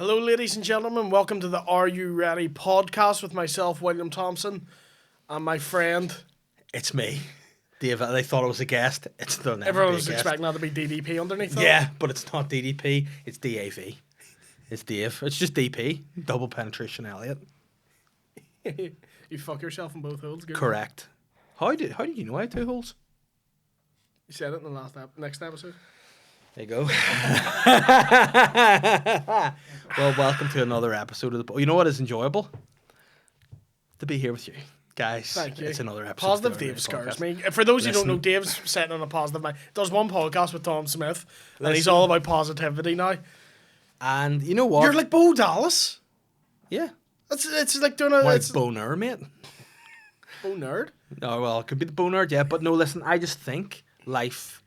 Hello, ladies and gentlemen. Welcome to the Are You Ready podcast with myself, William Thompson, and my friend. It's me, Dave. They thought I was a guest. It's still never. Everyone was expecting that to be DDP underneath that. Yeah, but it's not DDP. It's DAV. It's Dave. It's just DP. Double penetration Elliott. You fuck yourself in both holes. Good. Correct. How did you know I had 2 holes? You said it in the next episode. There you go. Well, welcome to another episode of the. You know what is enjoyable? To be here with you. Guys, thank you. It's another episode. Positive Dave scares me. For those who don't know, Dave's setting on a positive mind. Does one podcast with Tom Smith, and he's all about positivity now. And you know what? You're like Bo Dallas. Yeah. It's like doing a... Like boner, mate. Bo Nerd? Oh, well, it could be the boner, yeah. But no, listen, I just think life...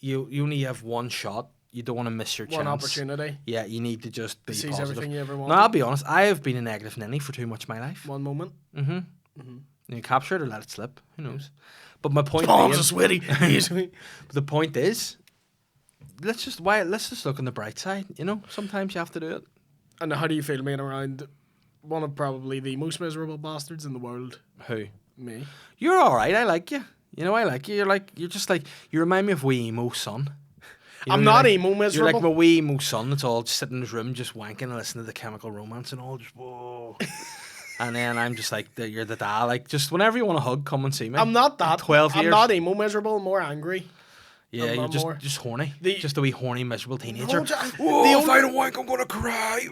You only have one shot. You don't want to miss your chance. One opportunity. Yeah, you need to just be seize positive. Everything you ever want. No, I'll be honest. I have been a negative ninny for too much of my life. One moment. Mm-hmm. You capture it or let it slip. Who knows? But my point Tom's being... a sweaty. But the point is, let's just look on the bright side. You know, sometimes you have to do it. And how do you feel being around one of probably the most miserable bastards in the world? Who? Me. You're all right. I like you. You know, I like you. You're just like, you remind me of wee emo son. You know, I'm not like, emo miserable. You're like my wee emo son that's all just sitting in his room just wanking and listening to The Chemical Romance and all, just whoa. And then I'm just like, you're the dad. Like, just whenever you want a hug, come and see me. I'm not that. 12 years. I'm not emo miserable, I'm more angry. Yeah, you're just horny. Just a wee horny, miserable teenager. If I don't wank, I'm going to cry.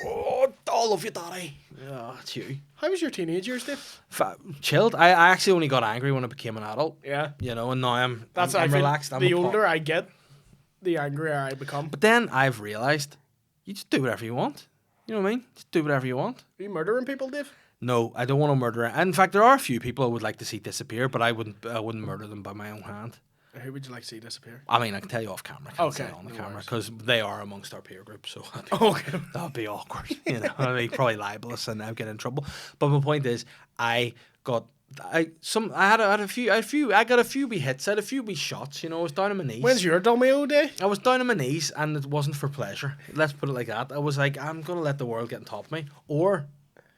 Oh, I love you, daddy. Yeah, it's you. How was your teenage years, Dave? Chilled. I actually only got angry when I became an adult. Yeah. You know, and now I'm relaxed. The older I get, the angrier I become. But then I've realised, you just do whatever you want. You know what I mean? Just do whatever you want. Are you murdering people, Dave? No, I don't want to murder. In fact, there are a few people I would like to see disappear, but I wouldn't murder them by my own hand. Who would you like to see disappear? I mean, I can tell you off camera. I can't say it on the camera because they are amongst our peer group, so that'd be awkward. You know, I mean, probably libelous, and I'd get in trouble. But my point is, I got a few wee hits, I had a few wee shots. You know, I was down on my knees. When's your Domeo day? I was down on my knees, and it wasn't for pleasure. Let's put it like that. I was like, I'm gonna let the world get on top of me, or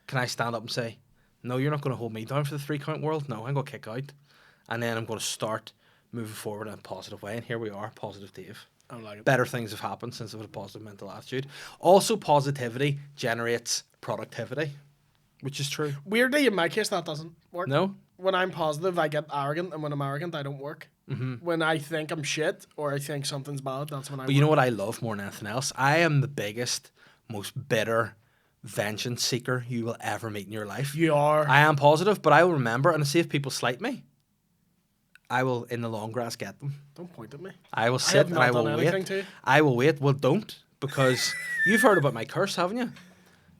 can I stand up and say, no, you're not gonna hold me down for the 3-count world. No, I'm gonna kick out, and then I'm gonna start moving forward in a positive way, and here we are, positive Dave. I like it. Better things have happened since I've had a positive mental attitude. Also, positivity generates productivity, which is true. Weirdly, in my case, that doesn't work. No? When I'm positive, I get arrogant, and when I'm arrogant, I don't work. Mm-hmm. When I think I'm shit, or I think something's bad, that's when I work. But you know what I love more than anything else? I am the biggest, most bitter vengeance seeker you will ever meet in your life. You are. I am positive, but I will remember, and see if people slight me, I will, in the long grass, get them. Don't point at me. I will sit and I will wait. I will wait. Well, don't, because you've heard about my curse, haven't you?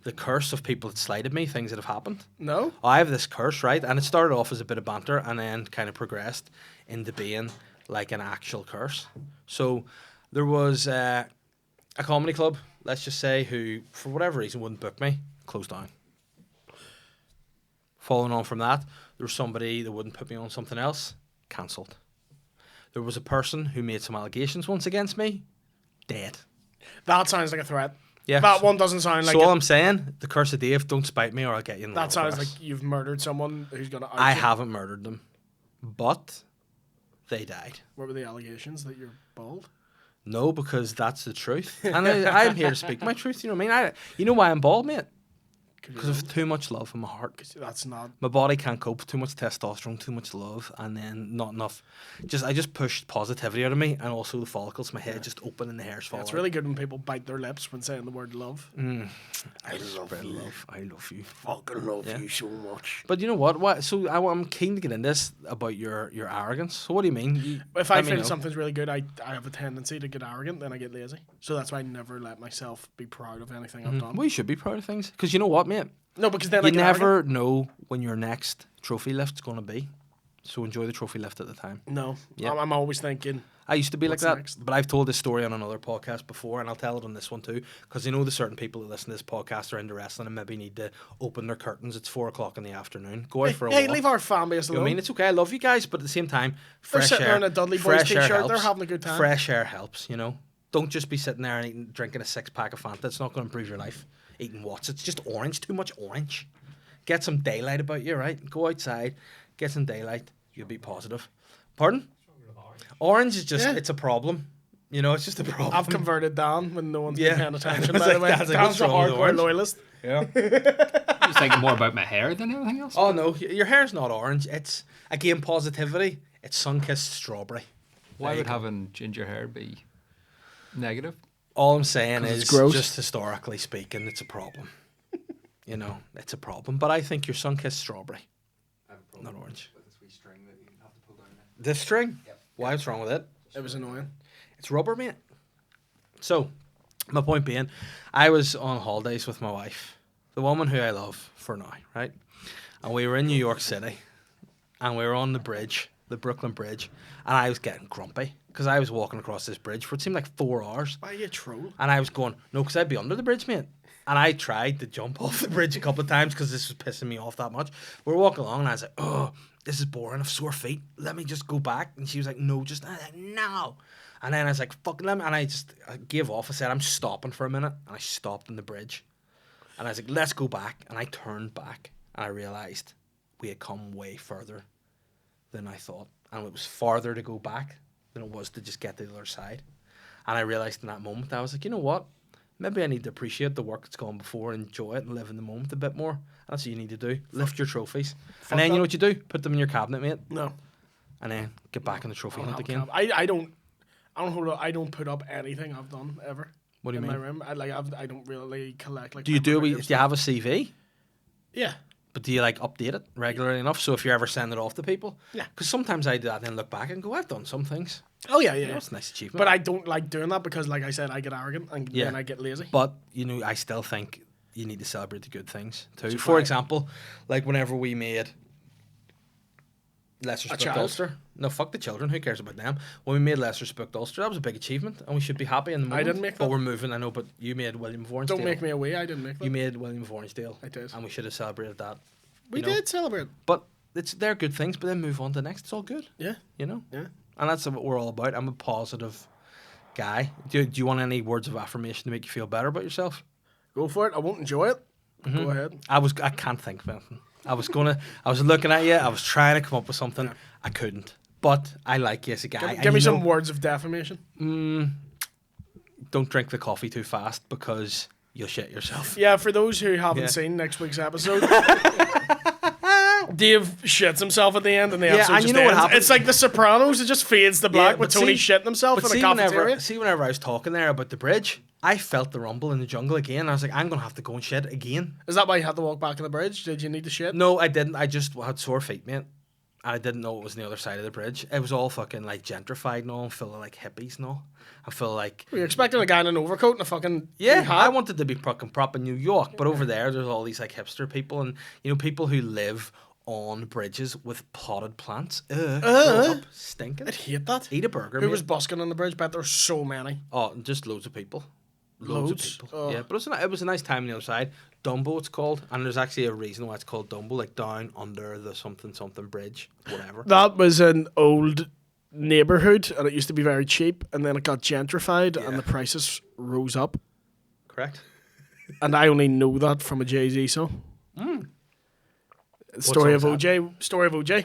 The curse of people that slighted me, things that have happened. No. I have this curse, right? And it started off as a bit of banter and then kind of progressed into being like an actual curse. So there was a comedy club, let's just say, who, for whatever reason, wouldn't book me, closed down. Following on from that, there was somebody that wouldn't put me on something else, cancelled. There was a person who made some allegations once against me, dead. That sounds like a threat. Yeah. That one doesn't sound like. So all I'm saying, the curse of Dave, don't spite me or I'll get you in the That sounds like you've murdered someone who's gonna. I haven't murdered them, but they died. What were the allegations? That you're bald? No, because that's the truth, and I'm here to speak my truth. You know what I mean? You know why I'm bald, mate? Because of too much love in my heart. That's not. My body can't cope. Too much testosterone, too much love, and then not enough. I just pushed positivity out of me, and also the follicles. My head just open and the hairs fall. It's out. really good when people bite their lips when saying the word love. I love you. I love you. Fucking love you so much. But you know what? So I'm keen to get into this about your arrogance. So what do you mean? If I feel something's really good, I have a tendency to get arrogant, then I get lazy. So that's why I never let myself be proud of anything I've done. Well, you should be proud of things, because you know what, mate? No, because then you never know when your next trophy lift's going to be. So enjoy the trophy lift at the time. No, Yep. I'm always thinking. I used to be like that, next? but I've told this story on another podcast before, and I'll tell it on this one too, because you know the certain people that listen to this podcast are into wrestling and maybe need to open their curtains. It's 4:00 in the afternoon. Go out for a walk. Hey, leave our fan base alone. You know what I mean? It's okay. I love you guys, but at the same time, They're fresh sitting air. there in a Dudley Boys t-shirt. They're having a good time. Fresh air helps, you know. Don't just be sitting there and drinking a 6-pack of Fanta. It's not going to improve your life. Eating what's it's just orange. Too much orange. Get some daylight about you, right? Go outside, get some daylight. You'll be positive. Pardon? Orange is just, it's a problem. You know, it's just a problem. I've converted Dan when no one's been paying attention, by the way. Dan's Dan's a hardcore loyalist. Yeah. I was thinking more about my hair than anything else. Oh, no. Your hair's not orange. It's, again, positivity. It's sun-kissed strawberry. Why would having ginger hair be negative? All I'm saying is, gross. just historically speaking, it's a problem. You know, it's a problem. But I think you're sun-kissed strawberry, not orange. With this wee string that you have to pull down. This string? Yep. Why? What's wrong with it? It was annoying. It's rubber, mate. So, my point being, I was on holidays with my wife, the woman who I love for now, right? And we were in New York City, and we were on the bridge, the Brooklyn Bridge, and I was getting grumpy because I was walking across this bridge for it seemed like 4 hours. Why are you a troll? And I was going, no, because I'd be under the bridge, mate. And I tried to jump off the bridge a couple of times because this was pissing me off that much. We were walking along, and I was like, oh, this is boring. I've sore feet. Let me just go back. And she was like, no, just no. And then I was like, fuck, let me. And I gave off. I said, I'm stopping for a minute. And I stopped on the bridge. And I was like, let's go back. And I turned back. And I realised we had come way further than I thought. And it was farther to go back than it was to just get to the other side. And I realised in that moment, I was like, you know what? Maybe I need to appreciate the work that's gone before, enjoy it, and live in the moment a bit more. That's what you need to do. Lift your trophies. And then you know what you do? Put them in your cabinet, mate. No. And then get back on the trophy hunt again. I don't put up anything I've done ever. What do you in mean? my room. I don't really collect like. Do you have a CV? Yeah. But do you like update it regularly enough? So if you ever send it off to people? Yeah. Because sometimes I do that and then look back and go, I've done some things. Oh yeah. That's a nice achievement. But I don't like doing that because, like I said, I get arrogant and then I get lazy. But, you know, I still think you need to celebrate the good things too. For example, like whenever we made Lesser Spooked Ulster. No, fuck the children. Who cares about them? When we made Lesser Spooked Ulster, that was a big achievement and we should be happy in the moment. I didn't make that. But we're moving, I know, but you made William of Orange. Don't make me away. I didn't make that. You made William of Orange. I did. And we should have celebrated that. We did celebrate. But they're good things, but then move on to the next. It's all good. Yeah. You know? Yeah. And that's what we're all about. I'm a positive guy. Do you want any words of affirmation to make you feel better about yourself? Go for it. I won't enjoy it. Go ahead. I can't think of anything. I was looking at you, I was trying to come up with something. I couldn't. But I like you as a guy. Give me some words of defamation. Don't drink the coffee too fast because you'll shit yourself. Yeah, for those who haven't seen next week's episode, Dave shits himself at the end and the episode and just you know what ends. happens? It's like The Sopranos, it just fades to black with but Tony see- shitting himself in a cafeteria. Whenever I was talking there about the bridge, I felt the rumble in the jungle again. I was like, I'm going to have to go and shit again. Is that why you had to walk back on the bridge? Did you need to shit? No, I didn't. I just had sore feet, mate. I didn't know it was on the other side of the bridge. It was all fucking like gentrified and all, and full of like hippies and all. I feel like Were you expecting a guy in an overcoat and a fucking yeah, hat? I wanted to be fucking prop in New York, but over there's all these like hipster people and you know people who live on bridges with potted plants. Grow up, stinking. I'd hate that. Eat a burger. Who mate. was busking on the bridge? Bet there's so many. Oh, just loads of people. Loads of people. Oh. Yeah, but it was a nice time on the other side. Dumbo, it's called, and there's actually a reason why it's called Dumbo, like down under the something bridge, whatever. That was an old neighborhood, and it used to be very cheap, and then it got gentrified, and the prices rose up. Correct. And I only know that from a Jay-Z song. Story of song's OJ. Story of OJ.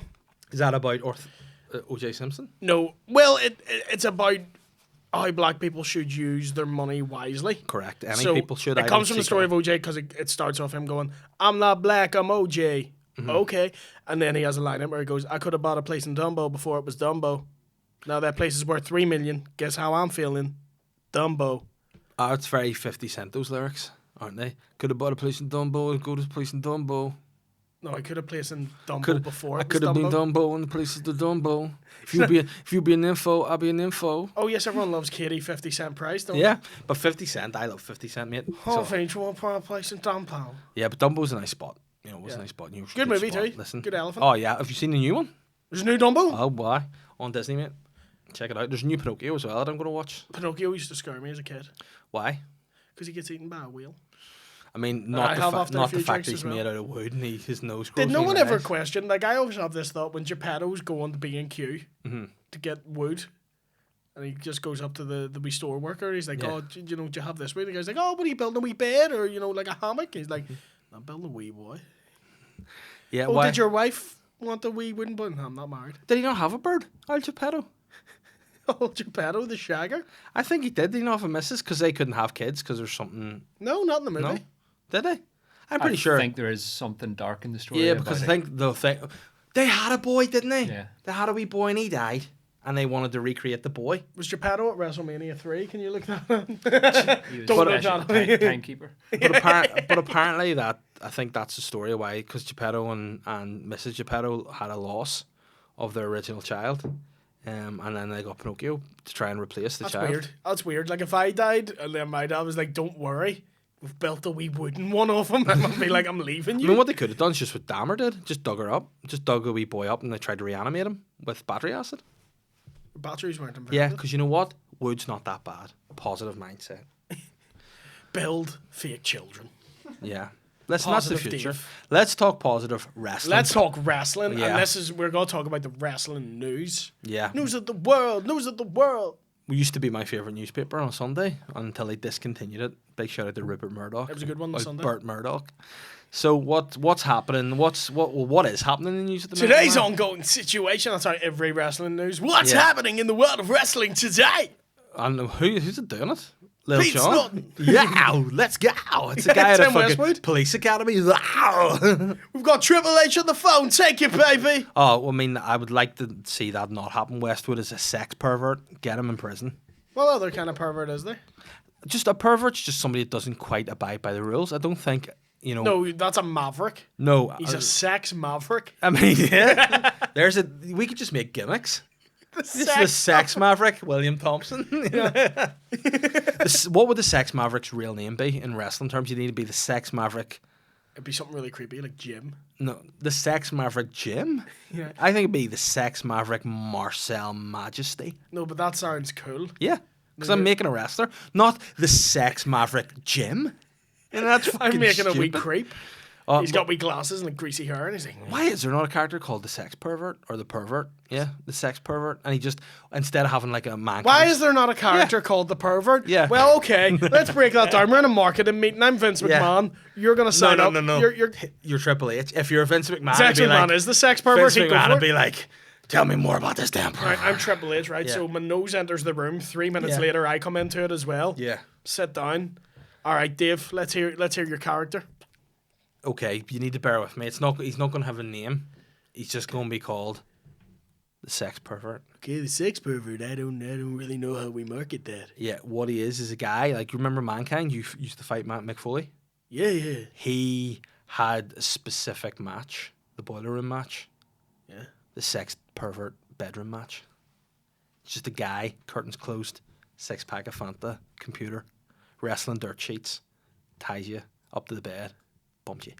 Is that about O.J. Simpson? No, well, it's about how black people should use their money wisely. Correct. Any So people should. It comes from the story of OJ because it starts off him going, "I'm not black, I'm OJ." Okay, and then he has a line in where he goes, "I could have bought a place in Dumbo before it was Dumbo. Now that place is worth $3 million. Guess how I'm feeling? Dumbo." Oh, it's very 50 Cent, those lyrics, aren't they? Could have bought a place in Dumbo, go to a place in Dumbo. No, I could have placed in Dumbo before. I it was could have been Dumbo. Dumbo and the place is the Dumbo. If you be an info, I'll be an info. Oh yes, everyone loves Katie 50 Cent price, don't Yeah, but 50 Cent, I love 50 Cent, mate. they? Oh, thanks for one place in Dumbo. Yeah, but Dumbo's a nice spot. You know, it was a nice spot. Good movie spot. too. Listen. Good elephant. Oh yeah, have you seen the new one? There's a new Dumbo. Oh boy, on Disney, mate. Check it out. There's a new Pinocchio as well that I'm going to watch. Pinocchio used to scare me as a kid Why? because he gets eaten by a wheel. I mean, I have after a not few the fact drinks he's as well. made out of wood and his nose grows. Did no in one his ever eyes. question? Like I always have this thought when Geppettos go on to B&Q to get wood, And he just goes up to the wee store worker. He's like, Yeah. "Oh, do you have this wee?" The guy's like, "Oh, what are you building, a wee bed or like a hammock?" He's like, "I'm building a wee boy." Yeah. Oh, why did your wife want a wee wooden boy? No, I'm not married. did he not have a bird? Al Geppetto. Oh, Geppetto, the shagger? I think he did. Did he not have a missus? Because they couldn't have kids because there's something. No, not in the movie. No, did they? I'm pretty sure. I think there is something dark in the story. Yeah, because I about think the thing they had a boy, didn't they? Yeah. They had a wee boy and he died, and they wanted to recreate the boy. Was Geppetto at WrestleMania 3? Can you look that up? it. He was Don't a know, special John. timekeeper. But apparently I think that's the story of why, because Geppetto and Mrs. Geppetto had a loss of their original child, and then they got Pinocchio to try and replace the That's child. weird. That's weird. Like, if I died and then my dad was like, "Don't worry, we've built a wee wooden one of him," I'd be like, "I'm leaving I you." mean, what they could have done is just what Dahmer did, just dug her up, just dug a wee boy up, and they tried to reanimate him with battery acid. Batteries weren't invented. Yeah, because you know what? Wood's not that bad. Positive mindset. Build fake children. Yeah. Listen, that's the Positive future. Dave. Let's talk positive wrestling. Let's talk wrestling, Yeah. and we're going to talk about the wrestling news. Yeah. News of the world. News of the world. We used to be my favourite newspaper on a Sunday until they discontinued it. Big shout out to Rupert Murdoch. It was a good one on Or Sunday. Burt Murdoch. So what's happening? What is happening in the news at the minute? Today's man? ongoing situation. That's how every wrestling news. What's Yeah. happening in the world of wrestling today? And who's it doing it? Lil Pete Jon? Snodden. Yeah, let's go. It's a guy at a Tim fucking Westwood. police academy. Wow. We've got Triple H on the phone. Take it, baby. Oh, well, I mean, I would like to see that not happen. Westwood is a sex pervert. Get him in prison. What other kind of pervert is there? Just a pervert's just somebody that doesn't quite abide by the rules. I don't think, No, that's a maverick. No. He's a sex maverick. I mean, yeah. We could just make gimmicks. This is the sex maverick, William Thompson. What would the sex maverick's real name be in wrestling terms? You need to be the sex maverick. It'd be something really creepy, like Jim. No, the sex maverick Jim. Yeah. I think it'd be the sex maverick Marcel Majesty. No, but that sounds cool. Yeah, because I'm making a wrestler, not the sex maverick Jim. And that's fucking I'm making a wee stupid. creep. He's got wee glasses and like greasy hair, and he's like, Why is there not a character called the sex pervert or the pervert? Yeah, the sex pervert, and he just instead of having like a man. "Why is there not a character called the pervert?" Yeah. Well, okay, let's break that down. We're in a marketing meeting. I'm Vince Yeah. McMahon. You're gonna sign up. No. You're Triple H. If you're Vince McMahon, Sex it'd be McMahon like, is the sex pervert. Vince He'd go McMahon for would it. be like, "Tell me more about this damn pervert." Right, I'm Triple H, right? Yeah. So my nose enters the room. 3 minutes Yeah. later, I come into it as well. Yeah. Sit down. All right, Dave. Let's hear your character. Okay, you need to bear with me. He's not going to have a name. He's just going to be called the sex pervert. Okay, the sex pervert. I don't really know how we market that. Yeah, what he is a guy like, you remember Mankind? You used to fight Mick Foley. Yeah. He had a specific match, the boiler room match. Yeah. The sex pervert bedroom match. It's just a guy, curtains closed, 6-pack of Fanta, computer, wrestling dirt sheets, ties you up to the bed, bumps you.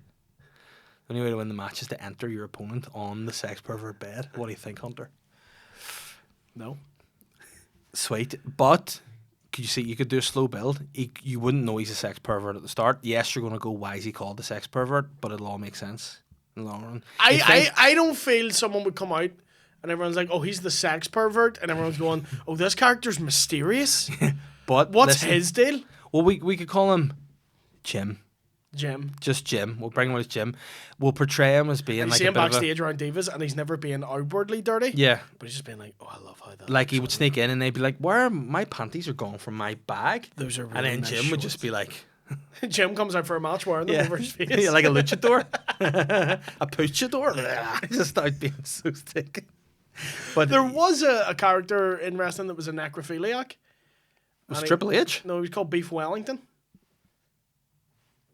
The only way to win the match is to enter your opponent on the sex pervert bed. What do you think, Hunter? No. Sweet, but could you see you could do a slow build? You wouldn't know he's a sex pervert at the start. Yes, you're going to go, why is he called the sex pervert? But it'll all make sense in the long run. I don't feel someone would come out and everyone's like, "Oh, he's the sex pervert," and everyone's going, "Oh, this character's mysterious." But What's listen, his deal? Well, we could call him Jim. Jim. Just Jim. We'll bring him as Jim. We'll portray him as being You like see a him bit of a... backstage around Divas, and he's never been outwardly dirty. Yeah. But he's just been like, "Oh, I love how that." Like he looks would sneak in and they'd be like, "Where are my panties are gone from my bag?" Those are really and then nice Jim would shorts. just be like, on him." Jim comes out for a match wearing them over his face. Yeah, like a luchador. A puchador. Just start being so sick. But There was a character in wrestling that was a necrophiliac. was and he- Triple H? No, he was called Beef Wellington.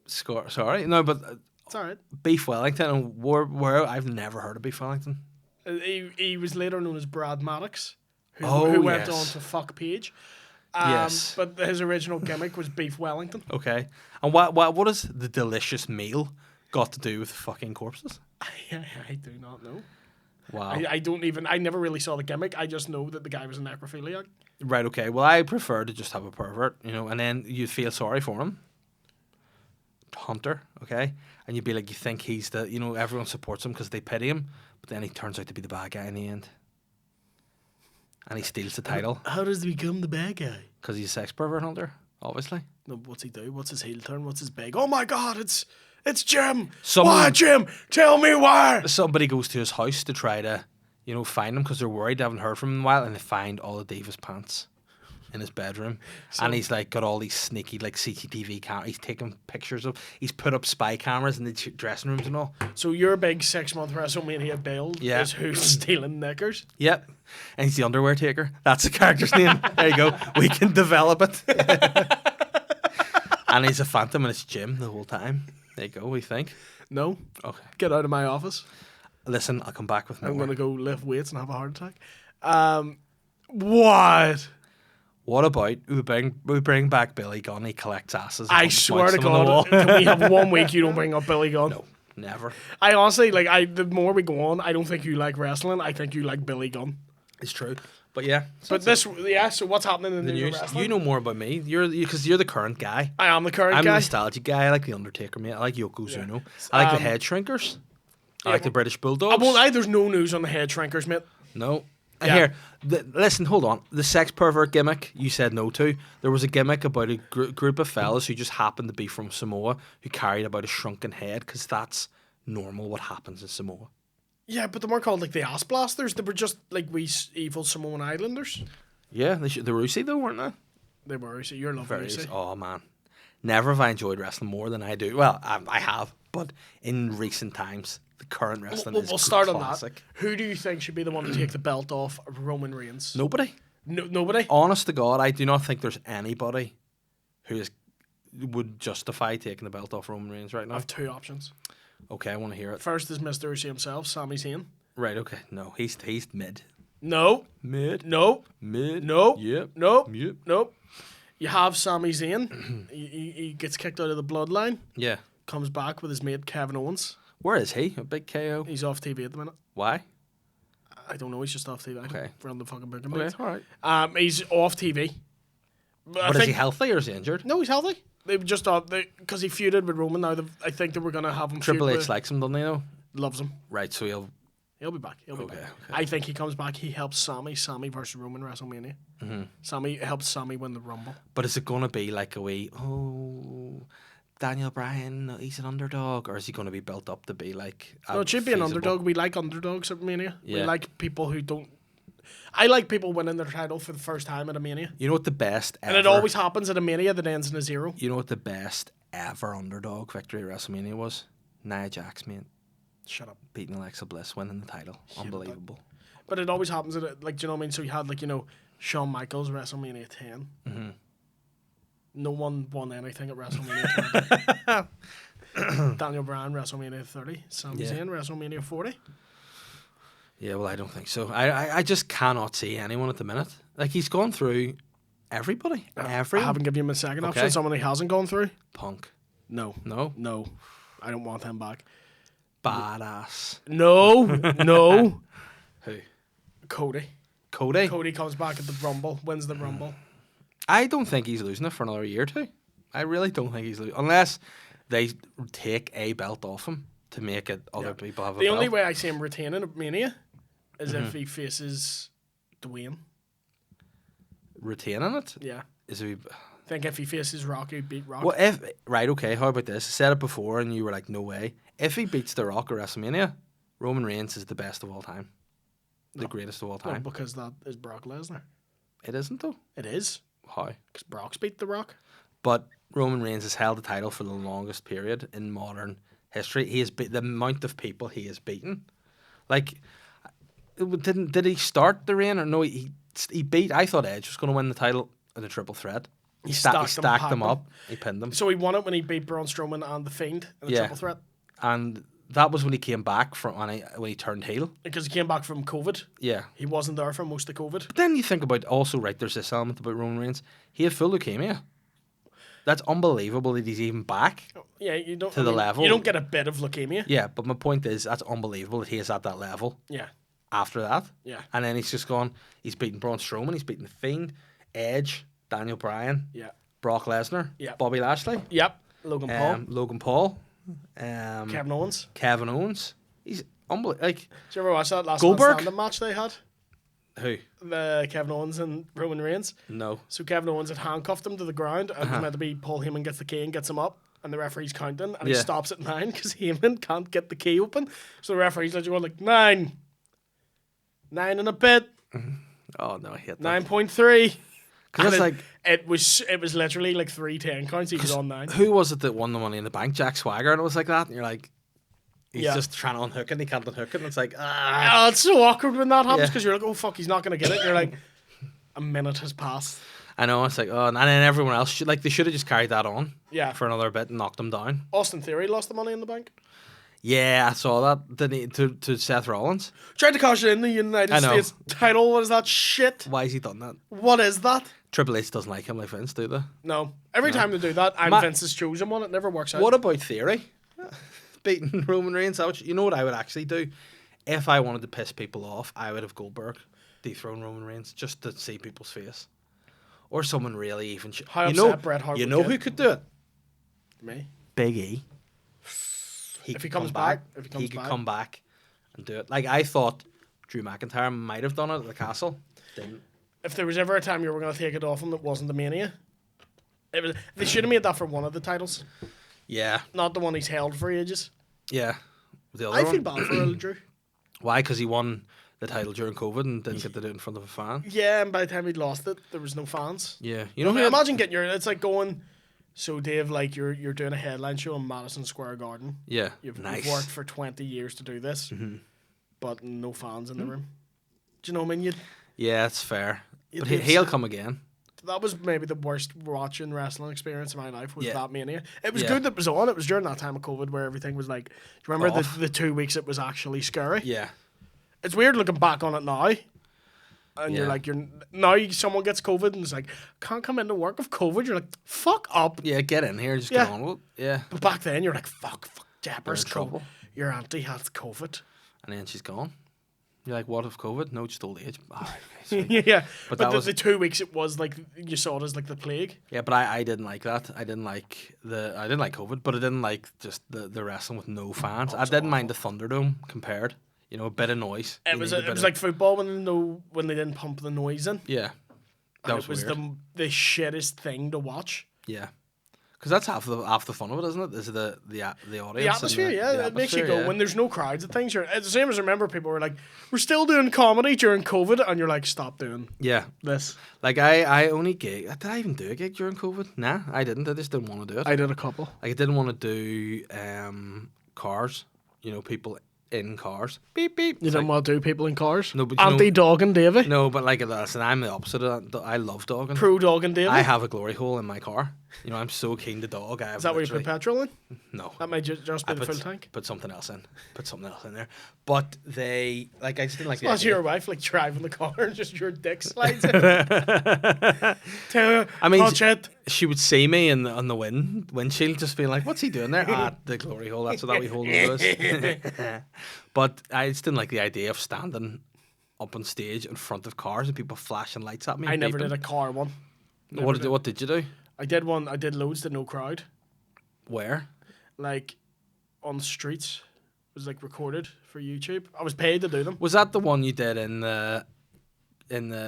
Sorry. No, but It's all right. Beef Wellington, and where I've never heard of Beef Wellington. He was later known as Brad Maddox, who Oh, went yes. on to fuck Paige. Yes. But his original gimmick was Beef Wellington. Okay. And what has the delicious meal got to do with fucking corpses? I do not know. Wow. I never really saw the gimmick. I just know that the guy was a necrophiliac. Right, okay. Well, I prefer to just have a pervert, and then you'd feel sorry for him. Hunter, okay? And you'd be like, you think he's the, everyone supports him because they pity him, but then he turns out to be the bad guy in the end. and he steals the title How does he become the bad guy? because he's a sex pervert hunter, obviously. No, what's he do? What's his heel turn? What's his big? Oh my God! It's Jim. Someone- Why, Jim? Tell me why. Somebody goes to his house to try to, find him because they're worried they haven't heard from him in a while, and they find all of Davis' pants in his bedroom, and he's like got all these sneaky like CCTV cameras. He's taking pictures of. He's put up spy cameras in the dressing rooms and all. So your big 6-month WrestleMania build Yeah. is who's stealing knickers? Yep, and he's the underwear taker. That's the character's name. There you go. We can develop it. And he's a phantom, and it's Jim the whole time. There you go. We think. No. Okay. Get out of my office. Listen, I'll come back with more. I'm gonna go lift weights and have a heart attack. What? What about we bring back Billy Gunn? He collects asses. I and swear to points them on the wall. God, can we have 1 week you don't bring up Billy Gunn? No, never. I honestly the more we go on, I don't think you like wrestling. I think you like Billy Gunn. It's true, but yeah. But so what's happening in the the new news. wrestling? You know more about me. Because you're the current guy. I am the current I'm guy. a nostalgic guy. I like the Undertaker, mate. I like Yokozuna. I like the head shrinkers. I like the British Bulldogs. I won't lie, there's no news on the head shrinkers, mate. No. Yeah. Here, listen, hold on. The sex pervert gimmick you said no to. There was a gimmick about a group of fellas who just happened to be from Samoa who carried about a shrunken head because that's normal what happens in Samoa. Yeah, but they weren't called like the Ass Blasters. They were just like we evil Samoan Islanders. Yeah, they were Rusi though, weren't they? They were. So you're loving Very. Lucy. Oh man, never have I enjoyed wrestling more than I do. Well, I have, but in recent times, the current wrestling is We'll start classic. on that. Who do you think should be the one to take the belt off Roman Reigns? Nobody. Nobody. Honest to God, I do not think there's anybody who would justify taking the belt off Roman Reigns right I now. have 2 options. Okay, I want to hear it. First is Mr. Uzi himself, Sami Zayn. Right. Okay. No, he's mid. No. Mid. No. Mid. No. Yep. No. Yep. Nope. You have Sami Zayn. he gets kicked out of the bloodline. Yeah. Comes back with his mate Kevin Owens. Where is he? A big KO. He's off TV at the minute. Why? I don't know. He's just off TV. Okay. Run the fucking booking. Okay. Mates. All right. He's off TV. But is he healthy or is he injured? No, he's healthy. They just thought because he feuded with Roman. Now I think they were gonna have him. Triple feud H with- likes him, doesn't he? Though. loves him. Right. So He'll be back. He'll be Okay, back. okay. I think he comes back. He helps Sammy versus Roman WrestleMania. Mm-hmm. Sammy helps Sammy win the Rumble. But is it gonna be like a wee? Daniel Bryan, he's an underdog, or is he going to be built up to be like? No, it should be an feasible- underdog. We like underdogs at Mania. We Yeah. like people who don't. I like people winning their title for the first time at a Mania. You know what the best ever? And it always happens at a Mania that ends in a 0. You know what the best ever underdog victory at WrestleMania was? Nia Jax, mate, Shut up. beating Alexa Bliss, winning the title. Unbelievable. But it always happens at do you know what I mean? So you had Shawn Michaels WrestleMania 10. Mm-hmm. No one won anything at WrestleMania 20. Daniel Bryan WrestleMania 30. Sami Yeah. Zayn WrestleMania 40. Yeah, well, I don't think so. I just cannot see anyone at the minute. Like, he's gone through everybody. I Everyone. haven't given him a second Okay. option. Someone he hasn't gone through. Punk. No. No. No. I don't want him back. Badass. No. No. Who? Cody. Cody. Cody comes back at the Rumble, wins the Rumble. I don't think he's losing it for another year or two. I really don't think he's losing, unless they take a belt off him to make it other people have a The belt. only way I see him retaining at Mania is if he faces Dwayne. Retaining it? Yeah. Is he? I think if he faces Rock, he'd beat Rock. Well, right, okay. How about this? I said it before, and you were like, "No way." If he beats The Rock at WrestleMania, Roman Reigns is the best of all time, the greatest of all No, time. because that is Brock Lesnar. It isn't though. It is. How? Because Brock's beat The Rock. But Roman Reigns has held the title for the longest period in modern history. He has the amount of people he has beaten. Like, did he start the reign or no? He beat. I thought Edge was going to win the title in a triple threat. He stacked them packed up. He pinned them. So he won it when he beat Braun Strowman and The Fiend in a Yeah. triple threat. And that was when he came back from when he turned heel. Because he came back from COVID. Yeah. He wasn't there for most of COVID. But then you think about also, right, there's this element about Roman Reigns. He had full leukemia. That's unbelievable that he's even back. Yeah, you don't. To the level. You don't get a bit of leukemia. Yeah, but my point is that's unbelievable that he is at that level Yeah. after that. Yeah. And then he's just gone, he's beaten Braun Strowman, he's beaten The Fiend, Edge, Daniel Bryan, Yeah. Brock Lesnar, Yeah. Bobby Lashley, Yep. Logan Paul. Logan Paul, Kevin Owens. Kevin Owens. He's unbelievable. Like, Did you ever watch that last Goldberg? Man Standing match they had? Who? Kevin Owens and Roman Reigns. No. So Kevin Owens had handcuffed him to the ground, and it was meant to be Paul Heyman gets the key and gets him up, and the referee's counting, and he Yeah. stops at 9 because Heyman can't get the key open. So the referee's like 9 and a bit, Oh no, I hate that. 9.3. Because it's like, It was literally like 3-10 counts. He was on 9. who was it that won the Money in the Bank? Jack Swagger, and it was like that, and you're like, he's Yeah. just trying to unhook it, and he can't unhook it, and it's like, Oh, it's so awkward when that happens Yeah. because you're like, oh fuck, he's not gonna get it. You're like, a minute has passed. I know, it's like, oh, and then everyone else should, like, they should have just carried that on Yeah. for another bit and knocked him down. Austin Theory lost the Money in the Bank. Yeah, I saw that. Didn't he, to Seth Rollins? Tried to cash it in the United I know. States title. What is that shit? Why has he done that? What is that? Triple H doesn't like him like Vince, do they? No. Every time they do that, I'm Vince's chosen one. It never works out. What about Theory? Beating Roman Reigns? You know what I would actually do? If I wanted to piss people off, I would have Goldberg dethrone Roman Reigns just to see people's face. Or someone really even... How you upset know, Bret Hart you would know get. who could do it? Me? Big E. If he could comes come back, if he he comes could back. come back and do it. Like, I thought Drew McIntyre might have done it at the Castle. Didn't. If there was ever a time you were going to take it off him that wasn't the Mania, they should have made that for one of the titles, Yeah. not the one he's held for ages. Yeah. The other I one. feel bad for Drew. Why? Because he won the title during COVID and didn't get to do it in front of a fan. Yeah, and by the time he'd lost it, there was no fans. Yeah. You know I who? mean, imagine getting it's like going, so Dave, like you're doing a headline show in Madison Square Garden. Yeah. You've Nice. worked for 20 years to do this, but no fans in the room. Do you know what I mean? Yeah, it's fair. It But is. he'll come again. That was maybe the worst watching wrestling experience of my life was Yeah. that Mania. It was Yeah. good that it was on. It was during that time of COVID where everything was like, do you remember Off. the 2 weeks it was actually scary? Yeah. It's weird looking back on it now. And Yeah. you're like, now someone gets COVID and it's like, can't come into work with COVID. You're like, fuck up. Yeah, get in here, just Yeah. get on with it. Yeah. But back then you're like, fuck, You're Jabber's in trouble. Your auntie has COVID. And then she's gone. You're like, what of COVID? No, just old age. All right, okay, sweet. Yeah. But But that the, was- the 2 weeks it was like, you saw it as like the plague. Yeah, but I didn't like that. I didn't like COVID, but I didn't like just the wrestling with no fans. I didn't mind the Thunderdome compared. You know, a bit of noise. It You was need a it bit was of- like football when they didn't pump the noise in. Yeah. That And was it was weird. the shittest thing to watch. Yeah. Because that's half the fun of it, isn't it? Is the audience. The and atmosphere, yeah, the it makes you atmosphere, go yeah. when there's no crowds and things. It's the same as remember people were like, "We're still doing comedy during COVID," and you're like, "Stop doing Yeah. this." Like I only gig. Did I even do a gig during COVID? Nah, I didn't. I just didn't want to do it. I did a couple. Like I didn't want to do cars. You know, people in cars. Beep beep. You It's didn't like- want to do people in cars. No, but you know- Anti-dog and Davy. No, but like listen, I'm the opposite of that. I love dogging. Pro dog and Davy. I have a glory hole in my car. You know, I'm so keen to dog. Is that where you put petrol in? No. That might just be I the put, full tank. put something else in. Put something else in there. But they like I just didn't like the That's idea. your wife like driving the car and just your dick slides in. Tell her, I mean, touch it. She would see me on the windshield, just being like, "What's he doing there?" The glory hole. That's what that wee hole was. But I just didn't like the idea of standing up on stage in front of cars and people flashing lights at me. I and never beeping. did a car one. What did you do? I did one. I did loads to no crowd. Where? Like on the streets. It was like recorded for YouTube. I was paid to do them. Was that the one you did in the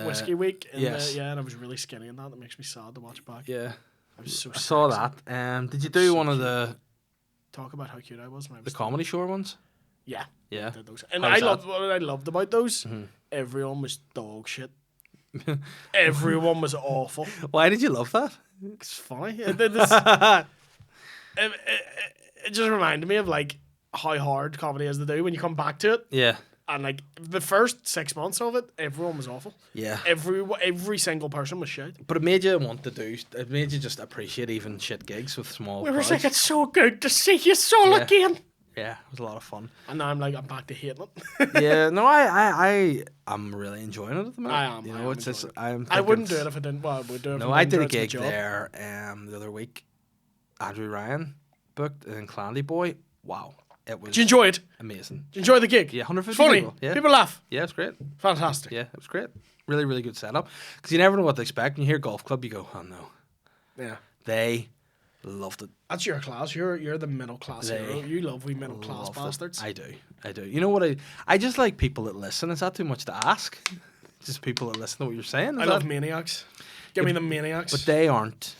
Whiskey Week. yes. Yeah, and I was really skinny in that. That makes me sad to watch back. Yeah, I was so I saw sexy. that. Did you do So one of cute. the Talk about how cute I was when I was the comedy show ones? Yeah. Yeah. I did those. And How was I that? loved what I loved about those. Everyone was dog shit. Everyone was awful. Why did you love that? It's funny. It just reminded me of like how hard comedy is to do when you come back to it. Yeah. And like the first 6 months of it, everyone was awful. Yeah. Every single person was shit. But it made you want to do. It made you just appreciate even shit gigs with small. We were crowds. like, it's so good to see you all Yeah. again. Yeah, it was a lot of fun. And now I'm back to hating it. Yeah, no, I'm really enjoying it at the minute. I am, You I know, am it's just enjoying I'm. I wouldn't do thinking it if I didn't. Well, I would do it. if No, I I didn't did a enjoy it. It's my gig job. there the other week. Andrew Ryan booked in Clandy Boy. Wow, it was Did you enjoy it? amazing. Did you enjoy the gig? Yeah, 150 It's funny. people. Yeah. People laugh. Yeah, it's great. Fantastic. Yeah, it was great. Really, really good setup. Because you never know what to expect. When you hear golf club, you go, oh no. Yeah. They loved it. That's your class. You're the middle class They hero. You love we middle class Loved it. bastards. I do. You know what? I just like people that listen. Is that too much to ask? Just people that listen to what you're saying. I love maniacs. Give me the maniacs. But they aren't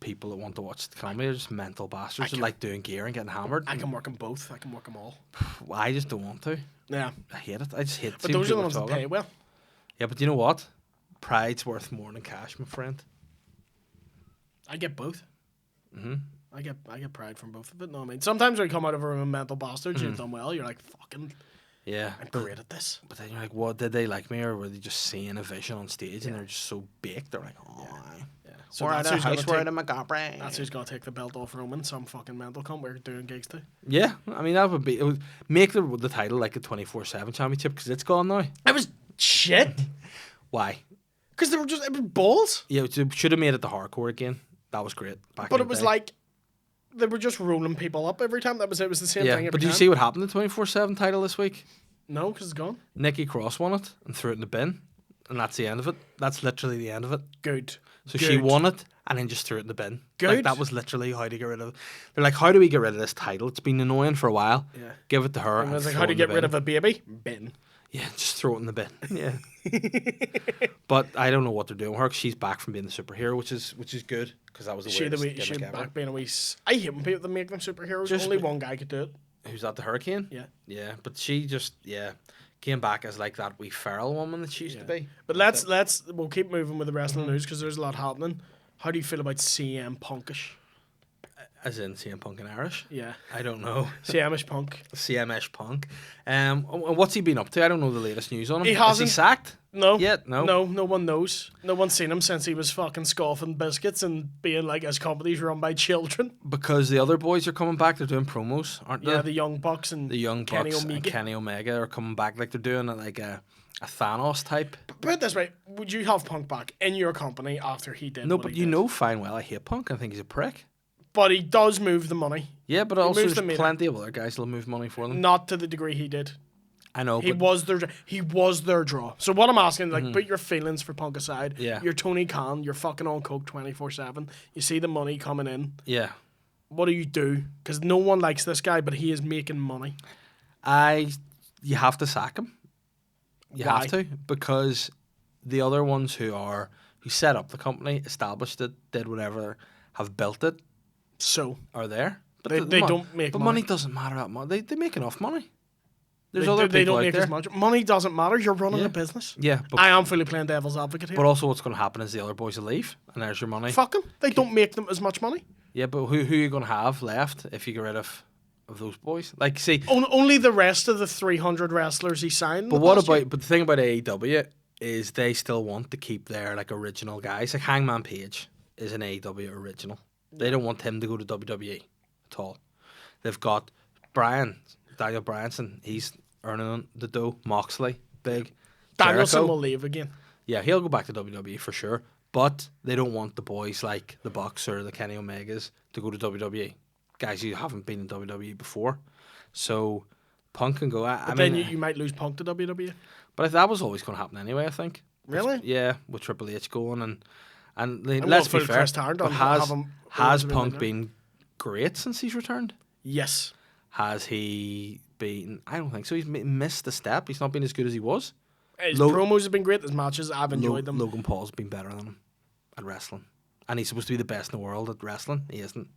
people that want to watch the comedy. They're just mental bastards that like doing gear and getting hammered. I can work them both. I can work them all. I just don't want to. Yeah. I hate it. I just hate it. But those are the ones that pay well. Yeah, but you know what? Pride's worth more than cash, my friend. I get both. Mm-hmm. I get pride from both of it. No, I mean, sometimes when you come out of a room of mental bastards, you've done well. You're like, fucking, yeah, I'm great at this. But then you're like, what, did they like me, or were they just seeing a vision on stage and they're just so baked? They're like, oh, yeah. So or that's at a who's gonna house take- where I'm a goblin. That's who's gonna take the belt off Roman. Some fucking mental cunt we're doing gigs to. Yeah, I mean that would be. It would make the title like a 24/7 championship because it's gone now. It was shit. Why? Because it was balls. Yeah, it should have made it the hardcore again. That was great. Back But in it the was day. like they were just rolling people up every time. It was the same thing every but do time. you see what happened to the 24/7 title this week? No, because it's gone. Nikki Cross won it and threw it in the bin, and that's the end of it. That's literally the end of it. Good. So Good. she won it and then just threw it in the bin. Good. Like, that was literally how to get rid of it. They're like, how do we get rid of this title? It's been annoying for a while. Yeah. Give it to her. And And it's like, throw how it do you in the get rid bin. of a baby? Bin. Yeah, just throw it in the bin. Yeah. But I don't know what they're doing with her 'cause she's back from being the superhero, which is good because that was the weirdest She gimmick ever. back being a wee. I hate when people that make them superheroes. Just- Only one guy could do it. Who's that? The Hurricane? Yeah. Yeah, but she just came back as like that wee feral woman that she used to be. But we'll keep moving with the wrestling news because there's a lot happening. How do you feel about CM Punkish? As in CM Punk and Irish. Yeah. I don't know. CM-ish Punk. CMS Punk. What's he been up to? I don't know the latest news on him. He Is hasn't- he sacked? No. Yet? No. No one knows. No one's seen him since he was fucking scoffing biscuits and being like his company's run by children. Because the other boys are coming back. They're doing promos, aren't they? Yeah, the Young Bucks and The Young Kenny Bucks Omega. and Kenny Omega are coming back. Like they're doing like a Thanos type. Put it this way, would you have Punk back in your company after he did No, what but he you did? know fine well I hate Punk. I think he's a prick. But he does move the money. Yeah, but also moves there's the meter. plenty of other guys that'll move money for them. Not to the degree he did. I know, He but was their draw. So what I'm asking, like, put your feelings for Punk aside. Yeah. You're Tony Khan. You're fucking on coke 24/7. You see the money coming in. yeah. What do you do? Because no one likes this guy, but he is making money. You have to sack him. You Why? have to, because the other ones who set up the company, established it, did whatever, have built it, So are there. But They don't make But money. money doesn't matter that much. They make enough money. There's they, other they people don't out make there. as much. Money doesn't matter. You're running Yeah. a business. Yeah, but, I am fully playing devil's advocate here. but also what's going to happen is the other boys will leave, and there's your money. Fuck them. They don't make them as much money. Yeah, but who are you going to have left if you get rid of those boys? Like, see, Only the rest of the 300 wrestlers he signed. but what about? But the thing about AEW is they still want to keep their like original guys. Like Hangman Page is an AEW original. They don't want him to go to WWE at all. They've got Daniel Bryanson. He's earning the dough. Moxley, big. Danielson Jericho. will leave again. Yeah, he'll go back to WWE for sure. But they don't want the boys like the Bucks or the Kenny Omegas to go to WWE. Guys who haven't been in WWE before. So Punk can go. I But mean, then you might lose Punk to WWE. but that was always going to happen anyway, I think. Really? Yeah, with Triple H going and I'm let's going be for fair. Chris Tarrant But on has have him has always been Punk there. been great since he's returned? Yes. Has he been? I don't think so. He's missed a step. He's not been as good as he was. His Lo- promos have been great. His matches, I've enjoyed them. Logan Paul's been better than him at wrestling, and he's supposed to be the best in the world at wrestling. He isn't.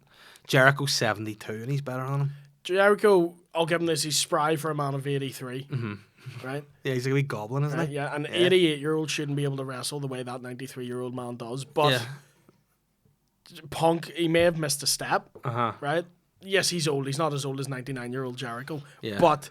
Jericho's 72 and he's better than him. Jericho, I'll give him this. He's spry for a man of 83. Right? Yeah, he's a wee goblin, isn't he? Yeah, an 88-year-old shouldn't be able to wrestle the way that 93-year-old man does. But Yeah. Punk, he may have missed a step. Uh-huh. Right? Yes, he's old. He's not as old as 99-year-old Jericho. Yeah. But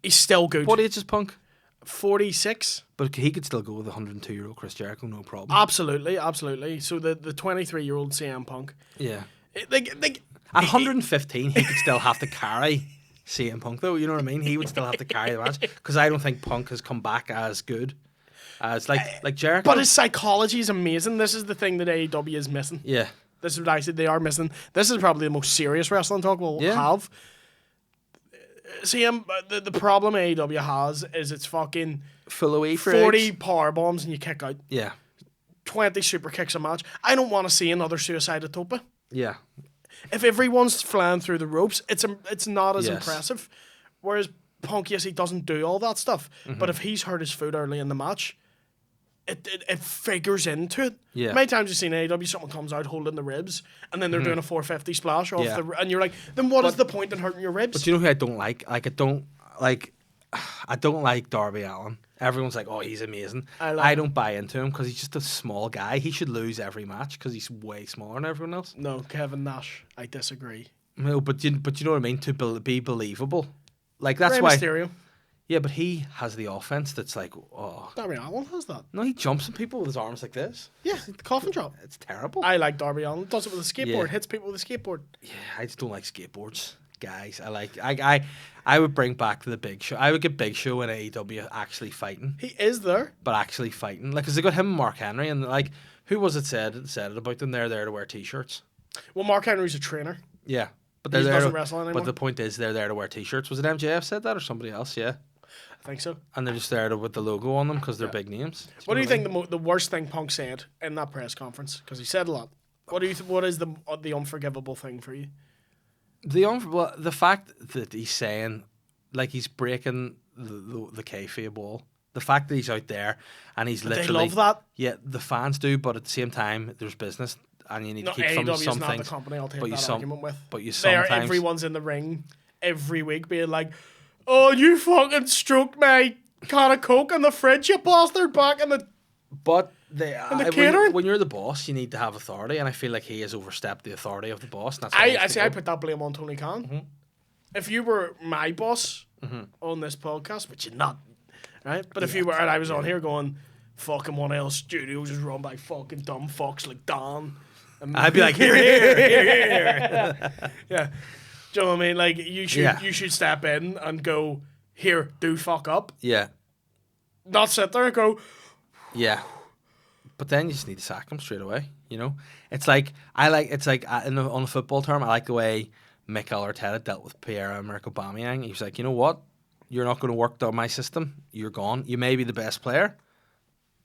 he's still good. What age is Punk? 46. But he could still go with 102-year-old Chris Jericho, no problem. Absolutely, absolutely. So the 23-year-old CM Punk. Yeah. Like, At 115, he could still have to carry CM Punk, though. You know what I mean? He would still have to carry the match because I don't think Punk has come back as good as like Jericho. but his psychology is amazing. This is the thing that AEW is missing. yeah, This is what I said they are missing. This is probably the most serious wrestling talk we'll Yeah. have. CM, the problem AEW has is it's fucking full away for 40 power bombs and you kick out. Yeah, 20 super kicks a match. I don't want to see another Suicide Utopia. yeah, If everyone's flying through the ropes, it's not as Yes. impressive. Whereas Punk, yes, he doesn't do all that stuff, but if he's hurt his foot early in the match, it figures into it. Yeah. Many times you've seen AEW, someone comes out holding the ribs, and then they're doing a 450 splash off and you're like, then what is the point in hurting your ribs? But you know who I don't like? I don't like Darby Allin. Everyone's like, oh, he's amazing. I don't buy into him because he's just a small guy. He should lose every match because he's way smaller than everyone else. No, Kevin Nash, I disagree. No, but you know what I mean? To be believable. Like, that's Rey why... Mysterio. Yeah, but he has the offense that's like, oh... Darby Allin has that. No, he jumps at people with his arms like this. Yeah, the coffin drop. It's terrible. I like Darby Allin. Does it with a skateboard. Yeah. Hits people with a skateboard. Yeah, I just don't like skateboards, guys. I would bring back the Big Show. I would get Big Show in AEW actually fighting. He is there. But actually fighting. Like, because they got him and Mark Henry, and like, who was it said it about them? They're there to wear T-shirts. Well, Mark Henry's a trainer. Yeah. But He they're there doesn't to, wrestle anymore. But the point is, they're there to wear T-shirts. Was it MJF said that or somebody else? Yeah. I think so. And they're just there with the logo on them because they're big names. What do you think the worst thing Punk said in that press conference? Because he said a lot. What do you what is the unforgivable thing for you? The fact that he's saying, like, he's breaking the kayfabe wall. The fact that he's out there and he's literally... They love that. Yeah, the fans do, but at the same time, there's business and you need to keep some AEW is not things. the company I'll take but that argument with. But you They are, sometimes... everyone's in the ring every week being like, oh, you fucking stroked my can of Coke in the fridge, you bastard, back in the... But catering? when you're the boss, you need to have authority, and I feel like he has overstepped the authority of the boss. And that's I put that blame on Tony Khan. Mm-hmm. If you were my boss on this podcast, which you're not, right? But if you were, and I was on here going, fucking one of those studios is run by fucking dumb fucks like Don. I'd be like, here. Yeah. Do you know what I mean? Like, you should step in and go, here, do fuck up. Yeah. Not sit there and go... Yeah. But then you just need to sack him straight away, you know? It's like, on a football term, I like the way Mikel Arteta dealt with Pierre-Emerick Aubameyang. He was like, you know what? You're not going to work down my system. You're gone. You may be the best player.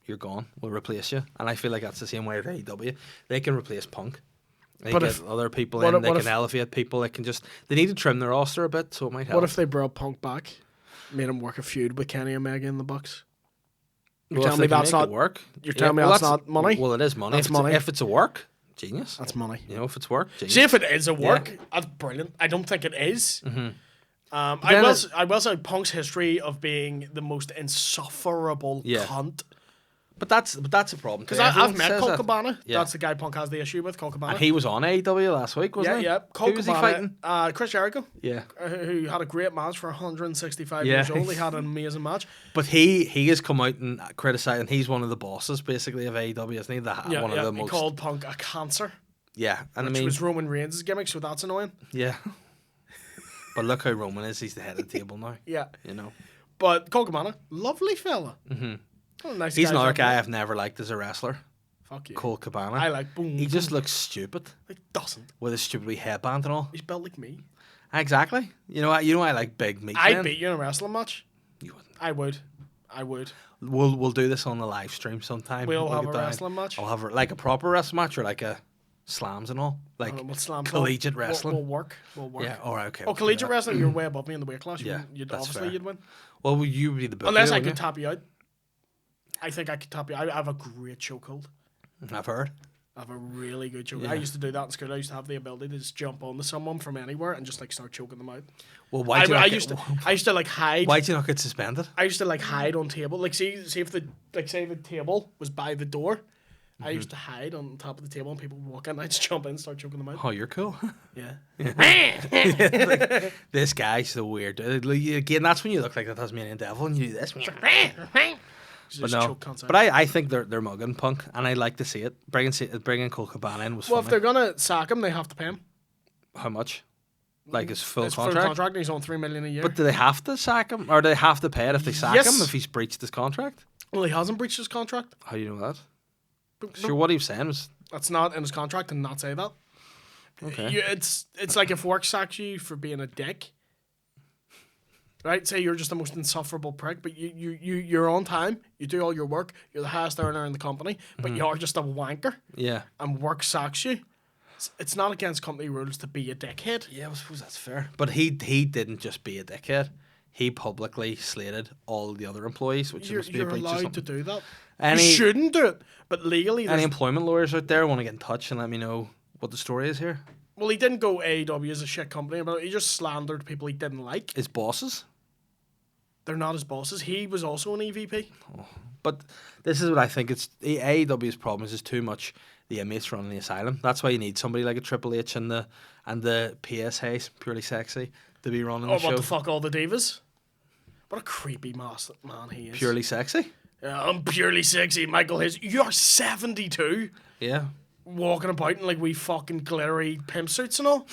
You're gone. We'll replace you. And I feel like that's the same way with AEW. They can replace Punk. They get other people in. They can elevate people. They need to trim their roster a bit, so it might help. What if they brought Punk back, made him work a feud with Kenny Omega in the Bucks? You're telling me that's not work? You're telling me that's not money? Well, it is money. That's money. If it's a work, genius. That's money. You know, if it's work, genius. See, if it is a work, that's brilliant. I don't think it is. Mm-hmm. I will say Punk's history of being the most insufferable cunt. But that's a problem. Because I've met Colt Cabana. Yeah. That's the guy Punk has the issue with, Colt Cabana. And he was on AEW last week, wasn't he? Yeah. Colt Who was Cabana, he fighting? Chris Jericho. Yeah. Who had a great match for 165 years old. He had an amazing match. But he has come out and criticised, and he's one of the bosses, basically, of AEW, isn't he? One of the most... He called Punk a cancer. Yeah. And which was Roman Reigns' gimmick, so that's annoying. Yeah. But look how Roman is. He's the head of the table now. Yeah. You know. But Colt Cabana, lovely fella. Mm-hmm. Nice he's another guy I've never liked as a wrestler. Fuck you. Colt Cabana. I like boom. He just looks stupid. He doesn't. With his stupid wee headband and all. He's built like me. Exactly. You know I like big meat. I'd beat you in a wrestling match. You wouldn't. I would. We'll do this on the live stream sometime. We'll have a wrestling match. I'll have like a proper wrestling match or like a slams and all. Like collegiate wrestling. We'll work. Yeah, alright, okay. Oh, collegiate wrestling, you're way above me in the weight class. You'd win. Well, will you be the booker? Unless I could tap you out. I think I could tap you. I have a great chokehold. I've heard. I have a really good chokehold. Yeah. I used to do that in school. I used to have the ability to just jump onto someone from anywhere and just like start choking them out. Well, I used to like hide. Why'd you not get suspended? I used to like hide on table. Like see if say the table was by the door. I used to hide on top of the table and people would walk in and I'd just jump in and start choking them out. Oh, you're cool. Yeah. Like, this guy's so weird. Again, that's when you look like the Tasmanian devil and you do this. But no, but I think they're mugging Punk, and I like to see it. Bringing Colt Cabana in was funny. Well, if they're gonna sack him, they have to pay him. How much? Like his full contract? Full contract, and he's on $3 million a year. But do they have to sack him, or do they have to pay it if they sack him if he's breached his contract? Well, he hasn't breached his contract. How do you know that? Sure, what he was saying was that's not in his contract, and not say that. Okay. It's like if work sacks you for being a dick. Right, say you're just the most insufferable prick, but you're on time, you do all your work, you're the highest earner in the company, but you're just a wanker. Yeah. And work sacks you. It's not against company rules to be a dickhead. Yeah, I suppose that's fair. But he didn't just be a dickhead. he publicly slated all the other employees, which must be a You're breach or allowed to something. do that. Any, You shouldn't do it, but legally, any there's employment lawyers out there want to get in touch and let me know what the story is here? well, he didn't go AEW as a shit company, but he just slandered people he didn't like. His bosses? They're not his bosses. He was also an EVP. But this is what I think. It's the AEW's problem is too much the inmates running the asylum. That's why you need somebody like a Triple H and the PSA, Purely Sexy, to be running the Oh, show. what the fuck, all the divas? What a creepy man he is. Purely Sexy? Yeah, I'm purely sexy, Michael Hayes. You're 72, Yeah. walking about in like wee fucking glittery pimp suits and all.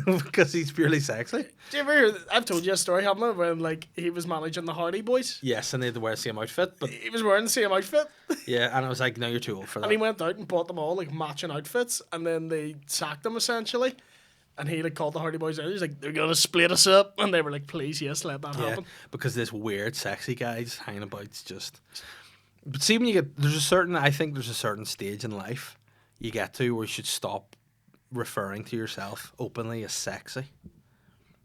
Because he's purely sexy. Do you ever? I've told you a story, haven't I? When like he was managing the Hardy Boys. Yes, and they had to wear the same outfit. But He was wearing the same outfit, yeah, and I was like, no, you're too old for that. and he went out and bought them all like matching outfits, and then they sacked him essentially. And he like called the Hardy Boys out. He's like, "They're gonna split us up," and they were like, "Please, yes, let that Yeah, happen." because this weird, sexy guy just hanging about's just. But see, when you get I think there's a certain stage in life you get to where you should stop referring to yourself openly as sexy.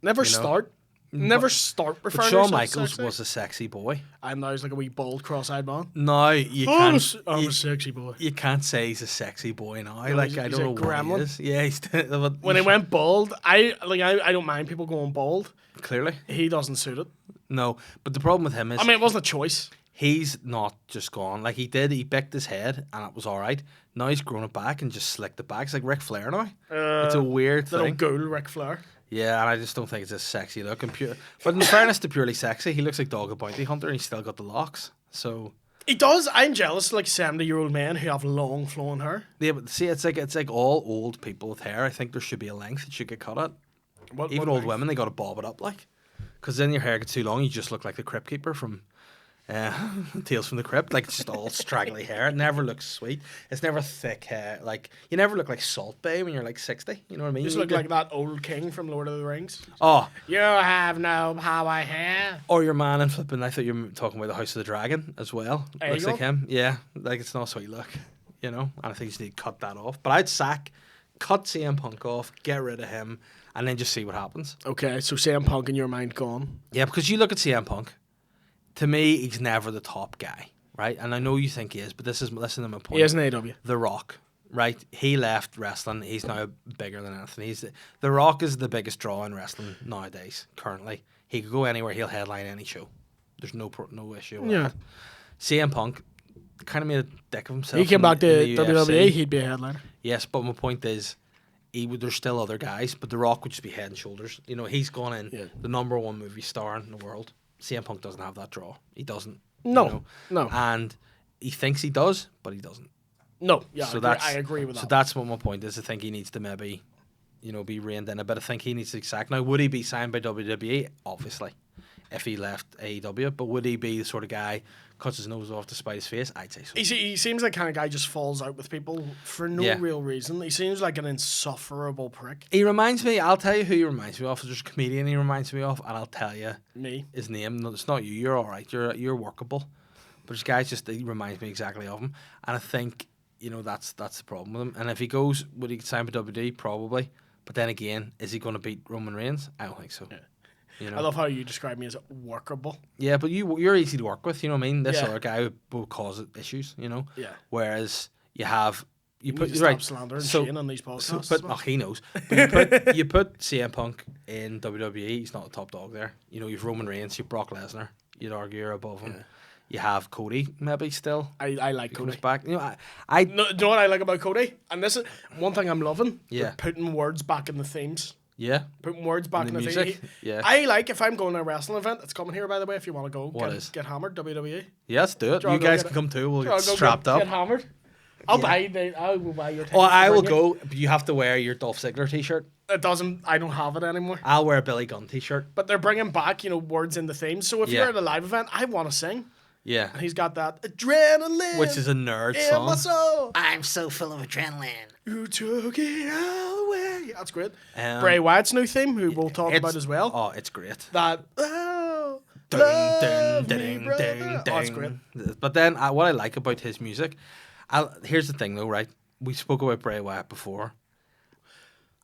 Never You know? start. Never start But referring to Shawn yourself Michaels sexy. was a sexy boy. And now he's like a wee bald, cross-eyed man. No, you Oh, can't. I'm you, a sexy boy. you can't say he's a sexy boy now. No, like he's I a don't know what gremlin. he is. Yeah, he's When he went bald, I don't mind people going bald. clearly He doesn't suit it. no. But the problem with him is I mean, it wasn't a choice. he's not just gone. Like he bicked his head and it was all right. Now he's grown it back and just slicked it back. It's like Ric Flair now. It's a weird Little thing. ghoul Ric Flair. Yeah, and I just don't think it's a sexy look. But in fairness to Purely Sexy, he looks like Dog the Bounty Hunter and he's still got the locks. So He does. I'm jealous of like 70-year-old men who have long flowing hair. yeah, but see, it's like all old people with hair. I think there should be a length it should get cut at. What, Even what old length? women, they got to bob it up like, because then your hair gets too long, you just look like the Crypt Keeper from Tales from the Crypt. Like it's just all straggly hair. It never looks sweet. It's never thick hair. Like you never look like Salt Bay when you're like 60. You know what I mean? You just You look need like that old king from Lord of the Rings. oh, You have no power here. or your man in flipping. I thought you were talking about the House of the Dragon as well. Looks Aegon? like him. Yeah, like it's not a sweet look. You know, and I think you just need to cut that off. But I'd cut CM Punk off, get rid of him, and then just see what happens. Okay, so CM Punk in your mind gone. Yeah, because you look at CM Punk. To me, he's never the top guy, right? And I know you think he is, but listen to my point. He is an AW. The Rock, right? He left wrestling. He's now bigger than anything. The Rock is the biggest draw in wrestling nowadays. Currently, he could go anywhere. He'll headline any show. There's no issue with Yeah. that. CM Punk kind of made a dick of himself. He came in- back to in the WWE, UFC. he'd be a headliner. Yes, but my point is, there's still other guys, but The Rock would just be head and shoulders. You know, he's gone in Yeah. the #1 movie star in the world. CM Punk doesn't have that draw. He doesn't. No, you know? no. And he thinks he does, but he doesn't. No, yeah, So I agree with that. So that's what my point is. I think he needs to maybe, be reined in a bit. I think he needs to sack. Now, would he be signed by WWE? Obviously, if he left AEW. But would he be the sort of guy cuts his nose off to spite his face? I'd say so. He seems like kind of guy just falls out with people for no Yeah. real reason. He seems like an insufferable prick. He reminds me. I'll tell you who he reminds me of. There's a comedian he reminds me of, and I'll tell you Me. his name. No, it's not you. You're all right. You're workable. But this guy's he reminds me exactly of him, and I think that's the problem with him. And if he goes, would he sign by WWE? Probably. But then again, is he going to beat Roman Reigns? I don't think so. Yeah. You know? I love how you describe me as workable. Yeah, but you're easy to work with. You know what I mean? This Yeah. other guy will cause issues. Yeah. Whereas you have You put need to right. stop slandering So- Shane on these podcasts. So, as but well. he knows. But you put CM Punk in WWE. He's not the top dog there. You've Roman Reigns. You've Brock Lesnar. You'd argue you're above him. Yeah. You have Cody maybe still. I like He comes Cody. back. I No, do you know what I like about Cody? And this is one thing I'm loving. Yeah. They're putting words back in the themes. yeah. Putting words back in the the music. theme. Yeah. I like if I'm going to a wrestling event. It's coming here, by the way. If you want to go, What is? get hammered. WWE. Yeah, let's do it. Do you You wanna go guys get can come too. We'll I'll get go strapped get up. hammered. I will buy your. Oh, I will tickets to bring go. But you have to wear your Dolph Ziggler t-shirt. It doesn't. I don't have it anymore. I'll wear a Billy Gunn t-shirt. But they're bringing back, words in the themes. So if Yeah. you're at a live event, I want to sing. Yeah. And he's got that adrenaline, Which is a nerd in my song. soul. I'm so full of adrenaline. You took it all away. That's great. Um, Bray Wyatt's new theme, who we'll talk It's- about as well. Oh, it's great. That oh, Ding, love ding, me, ding, brother. ding, Oh, that's great. ding. But then what I like about his music, here's the thing though, right? We spoke about Bray Wyatt before.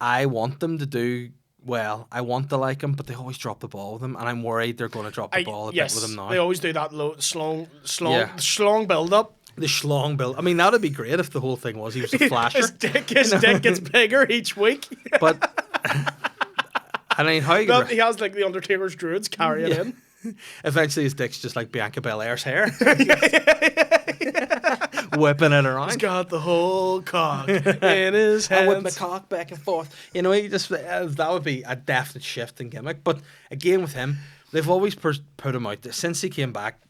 I want them to do Well, I want to like him, but they always drop the ball with him, and I'm worried they're going to drop the ball a bit with him now. They always do that slong Yeah. build up. The schlong build. I mean, that'd be great if the whole thing was he was a flasher. His dick gets bigger each week. But I mean, how you He has like the Undertaker's druids carry it in. eventually his dick's just like Bianca Belair's hair, whipping it around. He's got the whole cock in his hands. I whip my cock back and forth. You know, he just that would be a definite shift in gimmick. But again, with him, they've always put him out there since he came back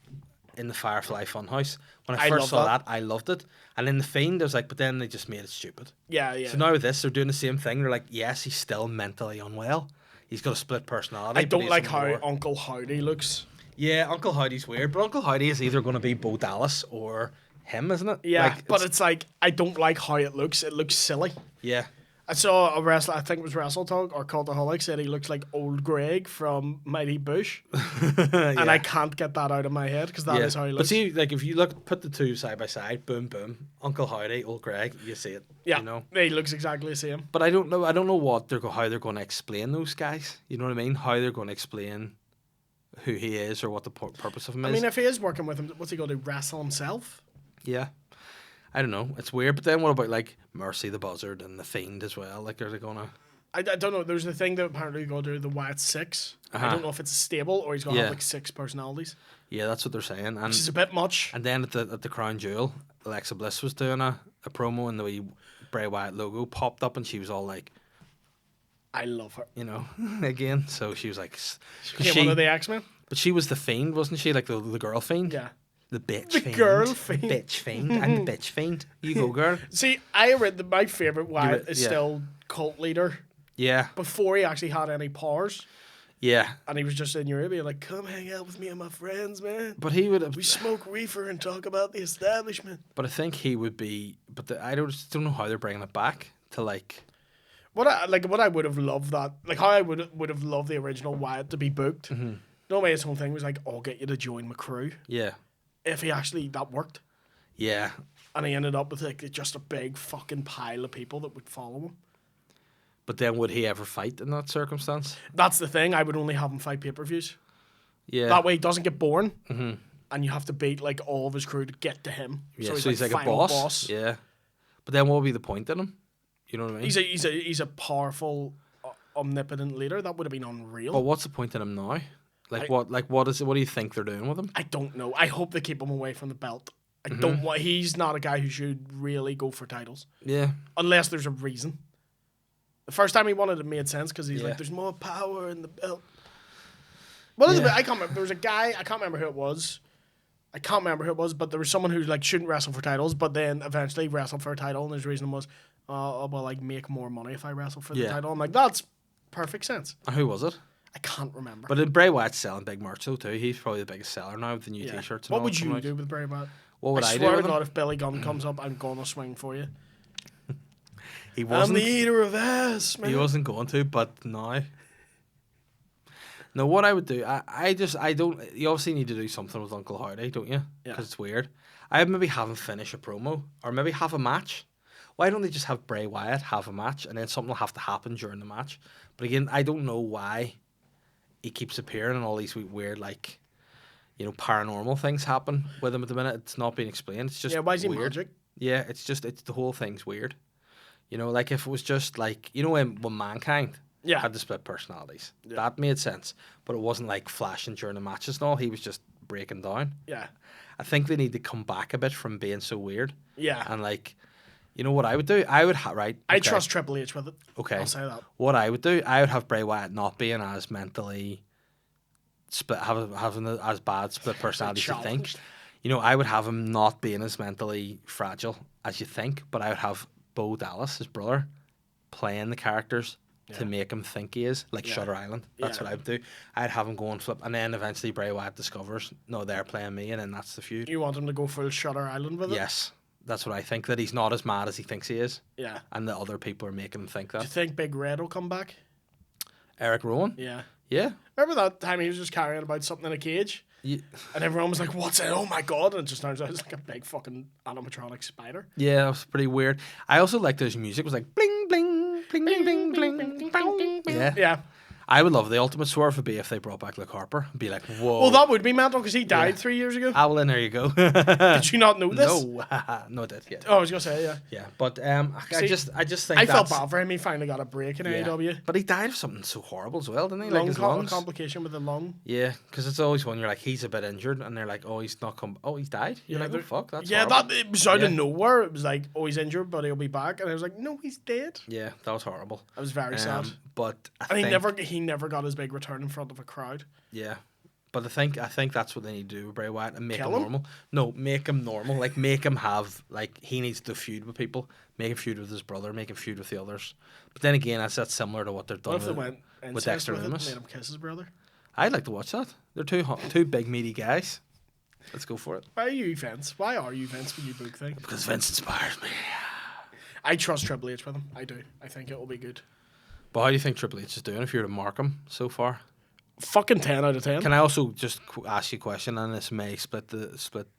in the Firefly Funhouse. When I first saw that, I loved it. And in the Fiend, I was like, but then they just made it stupid. Yeah. So now with this, they're doing the same thing. They're like, yes, he's still mentally unwell. He's got a split personality. I don't like how Uncle Howdy looks. Yeah, Uncle Howdy's weird, but Uncle Howdy is either going to be Bo Dallas or him, isn't it? Yeah, Like, but it's like, I don't like how it looks. It looks silly. yeah. I saw a wrestler, I think it was Wrestle Talk or Cultaholic, said he looks like old Greg from Mighty Bush. And I can't get that out of my head because that is how he looks. But see, like if you put the two side by side, boom, boom, Uncle Howdy, old Greg, you see it. Yeah, you know. he looks exactly the same. But I don't know what how they're going to explain those guys. You know what I mean? How they're going to explain who he is or what the purpose of him is. I mean, if he is working with him, what's he going to do? Wrestle himself? Yeah. I don't know. It's weird. But then what about like Mercy the Buzzard and the Fiend as well? Like, are they gonna? I don't know. There's the thing that apparently going to do the Wyatt 6. I don't know if it's a stable or he's going to have like 6 personalities. Yeah, that's what they're saying. And Which is a bit much. And then at the Crown Jewel, Alexa Bliss was doing a promo and the wee Bray Wyatt logo popped up and she was all like, I love her. you know, again. So she was like, Came one of the X-Men? But she was the Fiend, wasn't she? Like the girl Fiend? Yeah. The bitch The fiend. girl fiend. Bitch fiend. I'm the bitch fiend. You go, girl. See, I read my favourite Wyatt is still cult leader. Yeah. Before he actually had any powers. Yeah. And he was just in Europe being like, come hang out with me and my friends, man. But he would have. We smoke reefer and talk about the establishment. But I think he would be. But I just don't know how they're bringing it back to like. What I would have loved that, like how I would have loved the original Wyatt to be booked. Mm-hmm. No way his whole thing was like, I'll get you to join my crew. Yeah. If he actually, that worked. Yeah. And he ended up with like just a big fucking pile of people that would follow him. But then would he ever fight in that circumstance? That's the thing. I would only have him fight pay-per-views. Yeah. That way he doesn't get bored. Mm-hmm. And you have to beat like all of his crew to get to him. Yeah, so he's like a boss. Yeah. But then what would be the point in him? You know what I mean? He's a powerful, omnipotent leader. That would have been unreal. But what's the point in him now? What do you think they're doing with him? I don't know. I hope they keep him away from the belt. I don't want. He's not a guy who should really go for titles. Yeah. Unless there's a reason. The first time he won it made sense because he's like, there's more power in the belt. What is it? I can't remember. There was a guy. I can't remember who it was. But there was someone who like shouldn't wrestle for titles, but then eventually wrestled for a title, and his reason was, well, like make more money if I wrestle for the title. I'm like, that's perfect sense. And who was it? I can't remember. But Bray Wyatt's selling big merch though too. He's probably the biggest seller now with the new T-shirts. And what all would you out. do with Bray Wyatt? What would I do? Swear With to him? God, if Billy Gunn comes up, I'm gonna swing for you. He wasn't. I'm the eater of ass, man. He wasn't going to, but now. No, what I would do, I don't. You obviously need to do something with Uncle Howdy, don't you? Yeah. Because it's weird. I'd maybe have him finish a promo, or maybe have a match. Why don't they just have Bray Wyatt have a match, and then something will have to happen during the match? But again, I don't know why he keeps appearing and all these weird, like, you know, paranormal things happen with him at the minute. It's not being explained. It's just why is he weird. magic? Yeah, it's the whole thing's weird. You know, like if it was just like, you know, when Mankind had the split personalities, that made sense. But it wasn't like flashing during the matches and all. He was just breaking down. Yeah. I think they need to come back a bit from being so weird. Yeah. And like, you know what I would do? I would I trust Triple H with it. Okay. I'll say that. What I would do, I would have Bray Wyatt not being as mentally split, having as bad split personalities as you think. You know, I would have him not being as mentally fragile as you think, but I would have Bo Dallas, his brother, playing the characters to make him think he is, like Shutter Island. That's what I would do. I'd have him go and flip, and then eventually Bray Wyatt discovers, no, they're playing me, and then that's the feud. You want him to go full Shutter Island with it? Yes. That's what I think, that he's not as mad as he thinks he is. Yeah. And that other people are making him think that. Do you think Big Red will come back? Eric Rowan? Yeah. Yeah. Remember that time he was just carrying about something in a cage? Yeah. And everyone was like, what's it? Oh my God. And it just turns out it's like a big fucking animatronic spider. Yeah, that was pretty weird. I also liked his music. It was like bling, bling, Bling, bling, bling, bling, bling. Yeah. Yeah. I would love the ultimate swerve would be if they brought back Luke Harper and be like, whoa. Well, that would be mental because he died 3 years ago. Ah, well, then there you go. Did you not know this? No, no, I did. Yeah, Oh, I was gonna say, yeah. yeah. But I just think I felt that's- bad for him. He finally got a break in yeah. AEW. But he died of something so horrible as well, didn't he? Like Lung his lungs. complication with the lung. Yeah, because it's always when you're like, he's a bit injured, and they're like, oh, he's not come. Oh, he's died. You're like, oh they're- fuck, that's yeah. horrible. That it was out of Yeah. nowhere. It was like, oh, he's injured, but he'll be back. And I was like, no, he's dead. Yeah, that was horrible. I was very sad. But I And think, he never got his big return in front of a crowd. yeah. But I think that's what they need to do with Bray Wyatt and make Kill him him? normal. No, make him normal. Like make him have like he needs to feud with people. Make him feud with his brother. Make him feud with the others. But then again, that's similar to what they've done What if they with, went with incest Dexter with it and Lumis. made him kiss his brother? I'd like to watch that. They're two big meaty guys. Let's go for it. Why are you Vince? Why are you Vince when you book things? Because Vince inspires me. I trust Triple H with him. I do. I think it will be good. But how do you think Triple H is doing if you were to mark him so far? Fucking 10 out of 10. Can I also just ask you a question, and this may split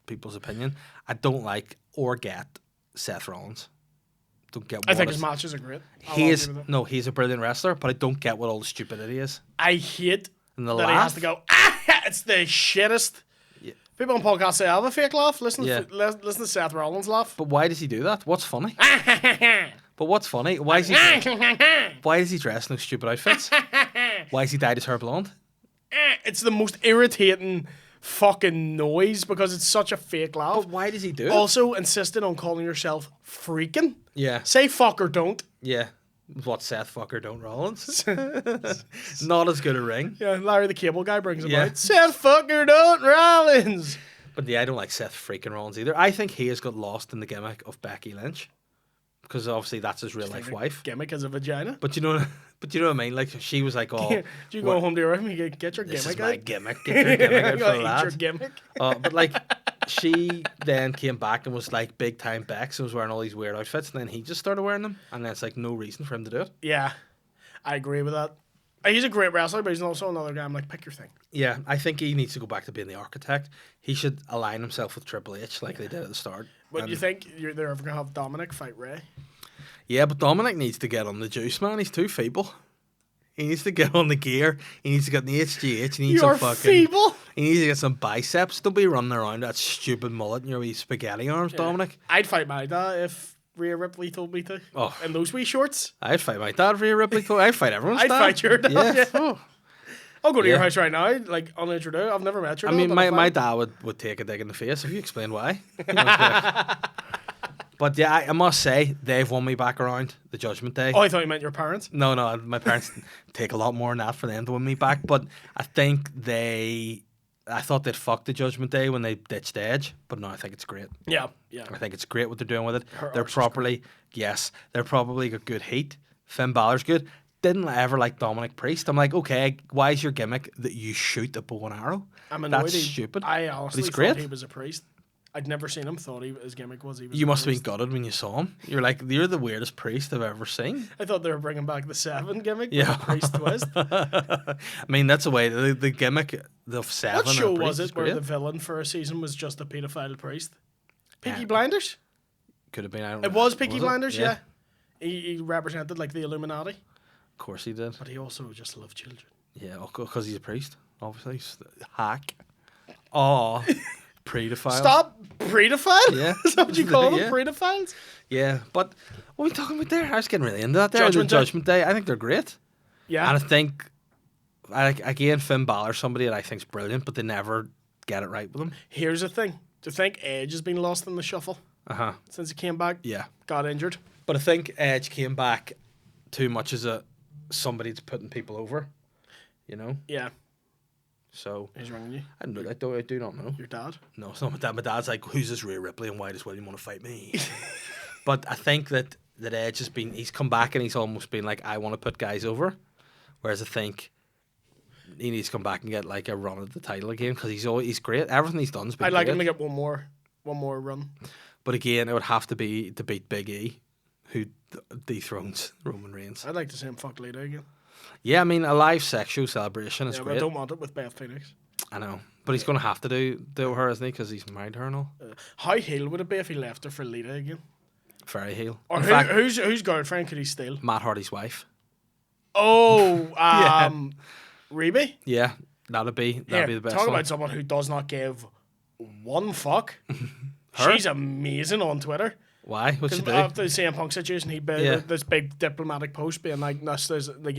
people's opinion? I don't like or get Seth Rollins. Don't get. I what think is- his matches are great. He is he's a brilliant wrestler, but I don't get what all the stupidity is. I hate And the that he has laugh. to go, it's the shittest. Yeah. People on podcasts say, I have a fake laugh. Listen, Yeah. listen to Seth Rollins laugh. But why does he do that? What's funny? But what's funny? Why is he? Why does he dress in those stupid outfits? Why is he dyed his hair blonde? It's the most irritating fucking noise because it's such a fake laugh. But why does he do it? Also, insisting on calling yourself freaking. Yeah, Say fuck or don't. yeah. What Seth fucker don't Rollins? Not as good a ring. Yeah, Larry the Cable Guy brings him Yeah. out. Seth fucker don't Rollins. But yeah, I don't like Seth freaking Rollins either. I think he has got lost in the gimmick of Becky Lynch, because obviously that's his real life wife. Gimmick is a vagina. But you know, what I mean. Like she was like, "Oh, Do you go home to your room and you get your this gimmick is my out? gimmick. Get your gimmick out You for gotta the eat lad." your gimmick. But like, she then came back and was like big time Bex and was wearing all these weird outfits, and then he just started wearing them, and then it's like no reason for him to do it. Yeah, I agree with that. He's a great wrestler, but he's also another guy. I'm like, pick your thing. Yeah, I think he needs to go back to being the architect. He should align himself with Triple H like they did at the start. But And- you think they're ever gonna have Dominic fight Ray? Yeah, but Dominic needs to get on the juice, man. He's too feeble. He needs to get on the gear. He needs to get on the HGH. He needs You're some fucking. feeble. He needs to get some biceps. Don't be running around that stupid mullet and your wee spaghetti arms, Dominic. I'd fight my dad if Rhea Ripley told me to. Oh. In those wee shorts. I'd fight my dad, Rhea Ripley. I'd fight everyone's I'd dad. fight your dad, yeah. Oh. I'll go to your Yeah. house right now, like unintroduced. I've never met your I dad. mean, but my, I'll my fight. dad would take a dig in the face if you explain why. But yeah, I must say, they've won me back around the Judgment Day. Oh, I thought you meant your parents. No, my parents take a lot more than that for them to win me back. But I think I thought they'd fuck the Judgment Day when they ditched Edge, but no, I think it's great. Yeah, yeah. I think it's great what they're doing with it. Her They're arse is properly, yes, they're probably got good heat. Finn Balor's good. Didn't ever like Dominic Priest. I'm like, okay, why is your gimmick that you shoot a bow and arrow? I'm annoyed. That's stupid. I But honestly he's thought great. he was a priest. I'd never seen him. Thought his gimmick was he was. You a must have been priest. gutted when you saw him. You're like, you're the weirdest priest I've ever seen. I thought they were bringing back the 7 gimmick. Yeah. With the priest twist. I mean, that's the way the gimmick of seven. What show or priest was is it where great. the villain for a season was just a paedophile priest? Peaky Yeah. Blinders. Could have been. I don't It know. was Peaky it? Blinders. Yeah. He represented like the Illuminati, Of course he did. but he also just loved children. Yeah, because he's a priest. Obviously, he's a hack. Oh, predophile. Stop predophile. Yeah. Is that what you call them? Yeah. Predophiles. Yeah, but what are we talking about there? I was getting really into that there. Judgment the Day. Judgment Day. I think they're great. Yeah. And I think, again, Finn Balor, somebody that I think's brilliant, but they never get it right with him. Here's the thing: do you think Edge has been lost in the shuffle Uh-huh. since he came back? Yeah. Got injured. But I think Edge came back too much as somebody that's putting people over, you know? Yeah. So, Who's ringing you? I don't know. I do not know. Your dad. No, it's not my dad. My dad's like, who's this Rhea Ripley and why does William want to fight me? But I think that Edge he's come back and he's almost been like, I want to put guys over. Whereas I think he needs to come back and get like a run at the title again because he's great. Everything he's done's been I'd like great. him to get one more run. But again, it would have to be to beat Big E, who dethrones Roman Reigns. I'd like to see him fuck Lita again. Yeah, I mean, a live sexual celebration is Yeah, but I great. don't want it with Beth Phoenix. I know. But he's going to have to do her, isn't he? Because he's married her and all. How heel would it be if he left her for Lita again? Very heel. Or In fact, whose girlfriend could he steal? Matt Hardy's wife. Oh, Yeah. Reby? Yeah, that'd be the best talk one. about someone who does not give one fuck. Her? She's amazing on Twitter. Why? What'd she do? After the CM Punk situation, he made Yeah. this big diplomatic post being like, there's like,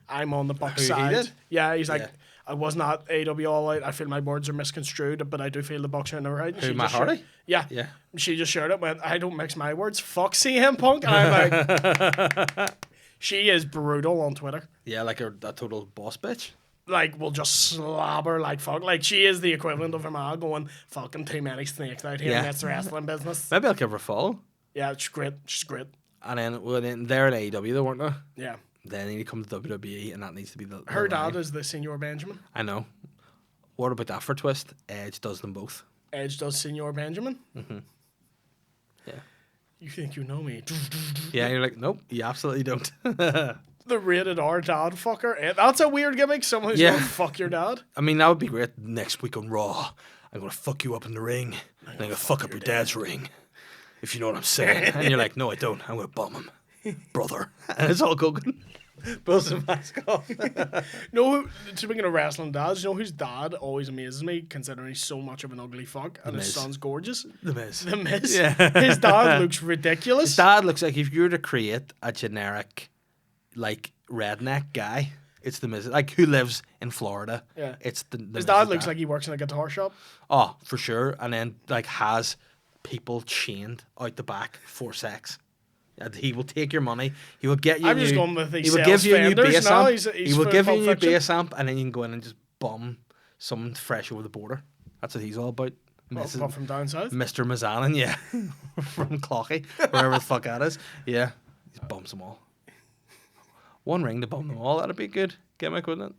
I'm on the Bucks Who, he side. did? Yeah, he's like, Yeah. I was not AEW All Out. I feel my words are misconstrued, but I do feel the Bucks are in the right. Who, Matt Hardy? Yeah. Yeah. She just shared it. Went, I don't mix my words. Fuck CM Punk. And I'm like, she is brutal on Twitter. Yeah, like a total boss bitch. Like, will just slobber like fuck. Like, she is the equivalent of Amal going, fucking too many snakes out here Yeah. in this wrestling business. Maybe I'll give her a follow. Yeah, she's great. She's great. And then they're at AEW, though, weren't they? Yeah. Then they need to come to WWE, and that needs to be the Her line. dad is the Senior Benjamin. I know. What about that for a twist? Edge does them both. Edge does Senior Benjamin. Yeah. You think you know me? Yeah, you're like, nope, you absolutely don't. The rated R dad fucker. That's a weird gimmick. Someone who's Yeah. going to fuck your dad. I mean, that would be great. Next week on Raw, I'm going to fuck you up in the ring, and I'm going to fuck up your dad's ring. If you know what I'm saying. And you're like, no, I don't. I'm going to bomb him. Brother. And it's all Hogan. Pulls the mask off. Speaking of wrestling dads, you know whose dad always amazes me, considering he's so much of an ugly fuck, and his Miz. son's gorgeous. The Miz. The Miz. Yeah. His dad looks ridiculous. His dad looks like if you were to create a generic, like, redneck guy, it's the Miz. Like, who lives in Florida. Yeah. It's the His Miz's dad looks like he works in a guitar shop. Oh, for sure. And then, like, has people chained out the back for sex. And he will take your money. He will get you. I'm just going with he He will sells give you a new fenders bass now. amp. He's He will for give you a Pulp new Fiction. bass amp, and then you can go in and just bomb someone fresh over the border. That's what he's all about. Apart from down south. Mr. Mazanin, yeah, from Clocky, wherever the fuck that is. Yeah, he bombs them all. One ring to bomb them all. That'd be a good gimmick, wouldn't it?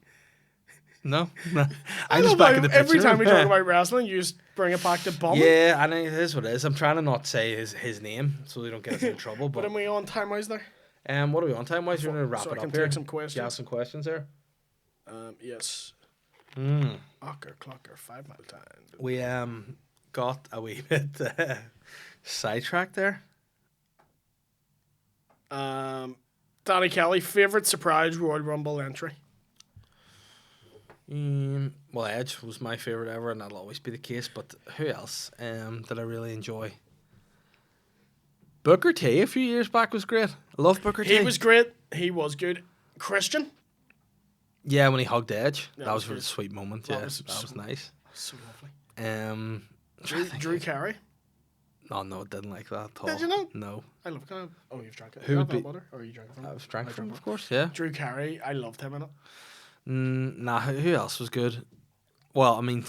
No, no. I'm just back in the picture. Every time we talk about wrestling, you just bring it back to bombing. Yeah, and it is what it is. I'm trying to not say his name so they don't get us in trouble. But But am we on time wise there? what are we on time wise? You're gonna wrap So it I up can here. take some questions. You have some questions there. Yes. Mm. Clocker, 5 mile time. We got a wee bit sidetracked there. Danny Kelly, favorite surprise Royal Rumble entry. Well, Edge was my favorite ever, and that'll always be the case. But who else did I really enjoy? Booker T a few years back was great. I love Booker T. He was great. He was good. Christian. Yeah, when he hugged Edge, Yeah, that was that a really was sweet moment. That Yeah, was that was so- nice. So lovely. Trying to think. Drew Carey. Oh no, I didn't like that at all. Did you not? No, I love kind of. Oh, you've drank it. Who Is would that be- water? Or you drank it from? I was drank I from, drank of course. Yeah. Drew Carey. I loved him in it. Nah, who else was good? Well, I mean,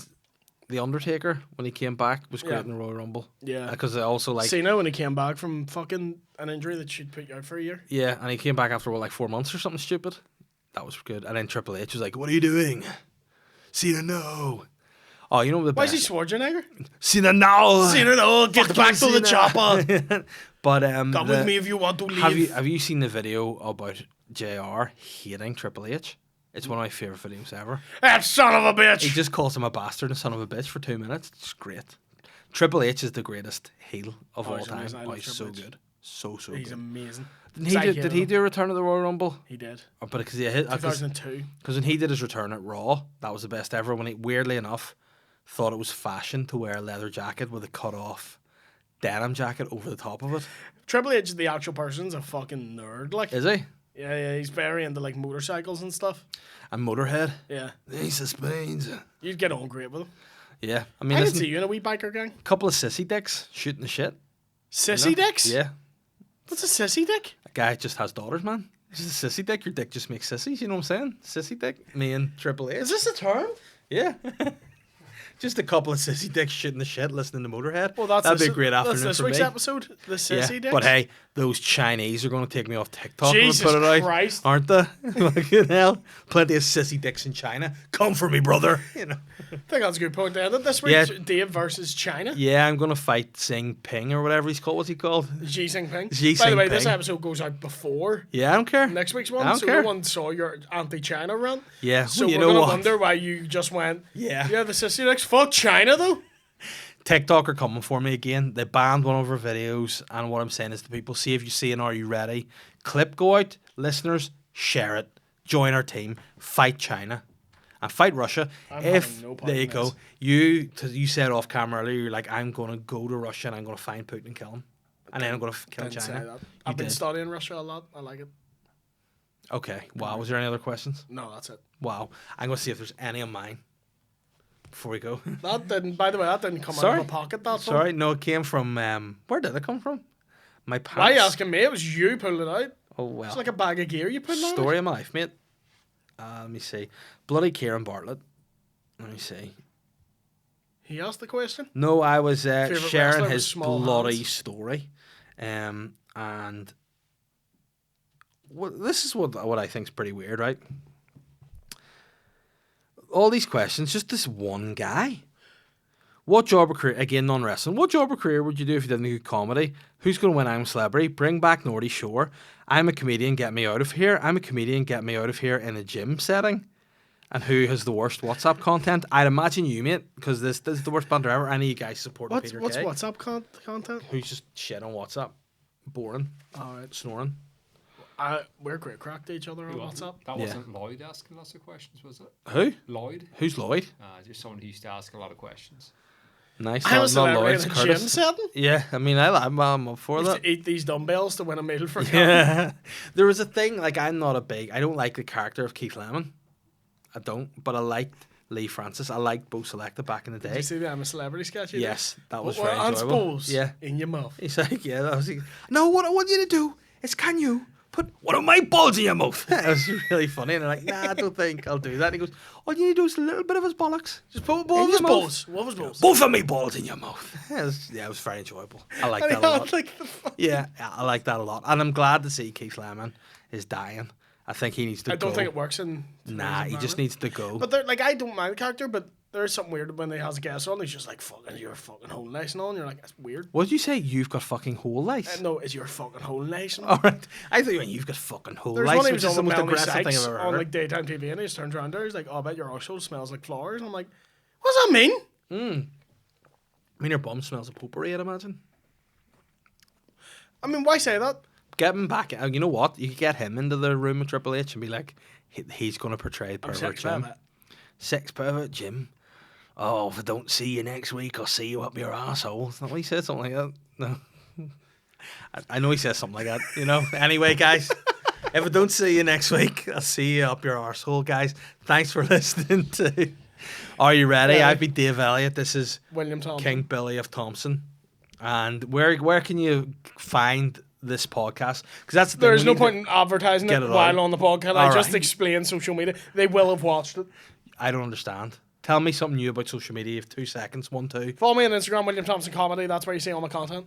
The Undertaker when he came back was great Yeah. in the Royal Rumble. Yeah. Because I also like. Cena when he came back from fucking an injury that she'd put you out for a year. Yeah, and he came back after, 4 months or something stupid. That was good. And then Triple H was like, "What are you doing?" Cena, no. Oh, you know the Why is best. he Schwarzenegger? Cena, no. Cena, no, get Fucking back to the Cena. chopper. But Come with me if you want to leave. have you seen the video about JR hating Triple H? It's one of my favorite videos ever. That son of a bitch. He just calls him a bastard and son of a bitch for 2 minutes. It's great. Triple H is the greatest heel of all he's time. amazing. I Oh, love he's so Triple H. good. So He's good. amazing. Did he do a return of the Royal Rumble? He did. Oh, but because 2002. when he did his return at Raw, that was the best ever. When he, weirdly enough, thought it was fashion to wear a leather jacket with a cut off denim jacket over the top of it. Triple H, the actual person's a fucking nerd. Like, Is he? yeah, he's very into like motorcycles and stuff. And Motorhead. Yeah, Ace of Spades. you'd get on great with him. Yeah, I I mean, can listen, see you in a wee biker gang. a couple of SissyDicks shooting the shit. SissyDicks? Yeah, What's a sissy dick? a guy just has daughters, man. This is a sissy dick. Your dick just makes sissies. You know what I'm saying? Sissy dick. Me and Triple H. Is this a term? Yeah. Just a couple of sissy dicks shooting the shit, listening to Motorhead. Well, That'd be a great afternoon That's this for week's me. episode. The Yeah, sissy dicks. but hey, those Chinese are going to take me off TikTok Jesus and put it out, Christ. aren't they? Fucking hell, plenty of sissy dicks in China. Come for me, brother. You know. I think that's a good point to end it this week. Yeah. Dave versus China. Yeah, I'm going to fight Xing Ping or whatever he's called. What's he called? Xi Jinping. Xi By the way, this Jinping. episode goes out before Yeah, I don't care. next week's I one, don't so care. no one saw your anti-China rant. Yeah, So well, you we're know gonna what? wonder why you just went. Yeah. Yeah, the SissyDicks. Fuck China though. TikTok are coming for me again. They banned one of our videos, and what I'm saying is to people, see if you see an Are You Ready clip go out, listeners, share it, join our team, fight China, and fight Russia. I'm If having no part there you in go, this. you said off camera earlier, you're like, I'm going to go to Russia and I'm going to find Putin and kill him, and then I'm going to kill Didn't say China. that. I've been did. studying Russia a lot. I like it. Okay. Wow. Was there any other questions? No, that's it. Wow. I'm going to see if there's any of mine before we go. That didn't. By the way, that didn't come out Sorry. of my pocket. That one. Sorry, no, it came from. Where did it come from? My pants. Why are you asking me? It was you pulling it out. Oh well. It's like a bag of gear you put out. Story of my life, mate. Let me see. Bloody Kieran Bartlett. Let me see. He asked the question. No, I was Favourite sharing wrestler with his small bloody hands? story, and this is what I think is pretty weird, right? All these questions, just this one guy. What job or career, again, non-wrestling, what job or career would you do if you didn't do comedy? Who's going to win I'm a Celebrity? Bring back Nordy Shore. I'm a comedian, get me out of here. I'm a comedian, get me out of here in a gym setting. And who has the worst WhatsApp content? I'd imagine you, mate, because this is the worst banter ever. Any of you guys supporting What's Peter what's Kay? WhatsApp content? Who's just shit on WhatsApp. Boring. All right. Snoring. We're great crack to each other on WhatsApp. That Yeah. wasn't Lloyd asking lots of questions, was it? Who? Lloyd? Who's Lloyd? Just someone who used to ask a lot of questions. Nice. I'm a Not celebrity Lloyd's, in a gym Curtis. setting. Yeah, I mean, I'm up for Used that. to eat these dumbbells to win a meal for camp. Yeah. There was a thing, like, I don't like the character of Keith Lemon. I don't, but I liked Lee Francis. I liked Bo Selecta back in the Did day. you see the I'm a Celebrity sketch? you did? Yes, that was What very were enjoyable. Ants Yeah. in your mouth? He's like, yeah, that was. No, what I want you to do is, can you put one of my balls in your mouth? That was really funny. And I'm like, nah, I don't think I'll do that. And he goes, all you need to do is a little bit of his bollocks. Just put In both your his mouth. balls. What was balls? Both of me balls in your mouth. It was very enjoyable. I like that a lot. Like the fuck. Yeah, I like that a lot. And I'm glad to see Keith Lemon is dying. I think he needs to go. I don't think it works in. Nah, today's he just environment. needs to go. But they're like, I don't mind the character, but there's something weird when they has a guest on. He's just like, fucking, you're fucking whole nice and all. And you're like, that's weird. What did you say? You've got fucking whole lice? No, is your fucking whole nice and all. All right. I thought you meant you've got fucking whole There's lice, one he which was is on the with most Melanie aggressive thing I've Sykes ever on heard. like daytime TV, and he just turns around there. He's like, "Oh, I bet your arsehole smells like flowers." I'm like, "What does that mean?" I mean, your bum smells of potpourri, I'd imagine. I mean, why say that? Get him back. You know what? You could get him into the room with Triple H and be like, he's going to portray I'm pervert sick Jim. of it. Sex pervert Jim. Oh, if I don't see you next week, I'll see you up your arsehole. Is that what he said? Something like that? No. I know he says something like that, you know. Anyway, guys, if I don't see you next week, I'll see you up your arsehole, guys. Thanks for listening to Are You Ready? Yeah. I've been Dave Elliott. This is William Thompson. King Billy of Thompson. And where can you find this podcast? Because that's the thing, There's we no need point in advertising get it it while out. on the podcast. All I just right. explain social media. They will have watched it. I don't understand. Tell me something new about social media. You have 2 seconds. 1, 2. Follow me on Instagram, William Thompson Comedy. That's where you see all my content.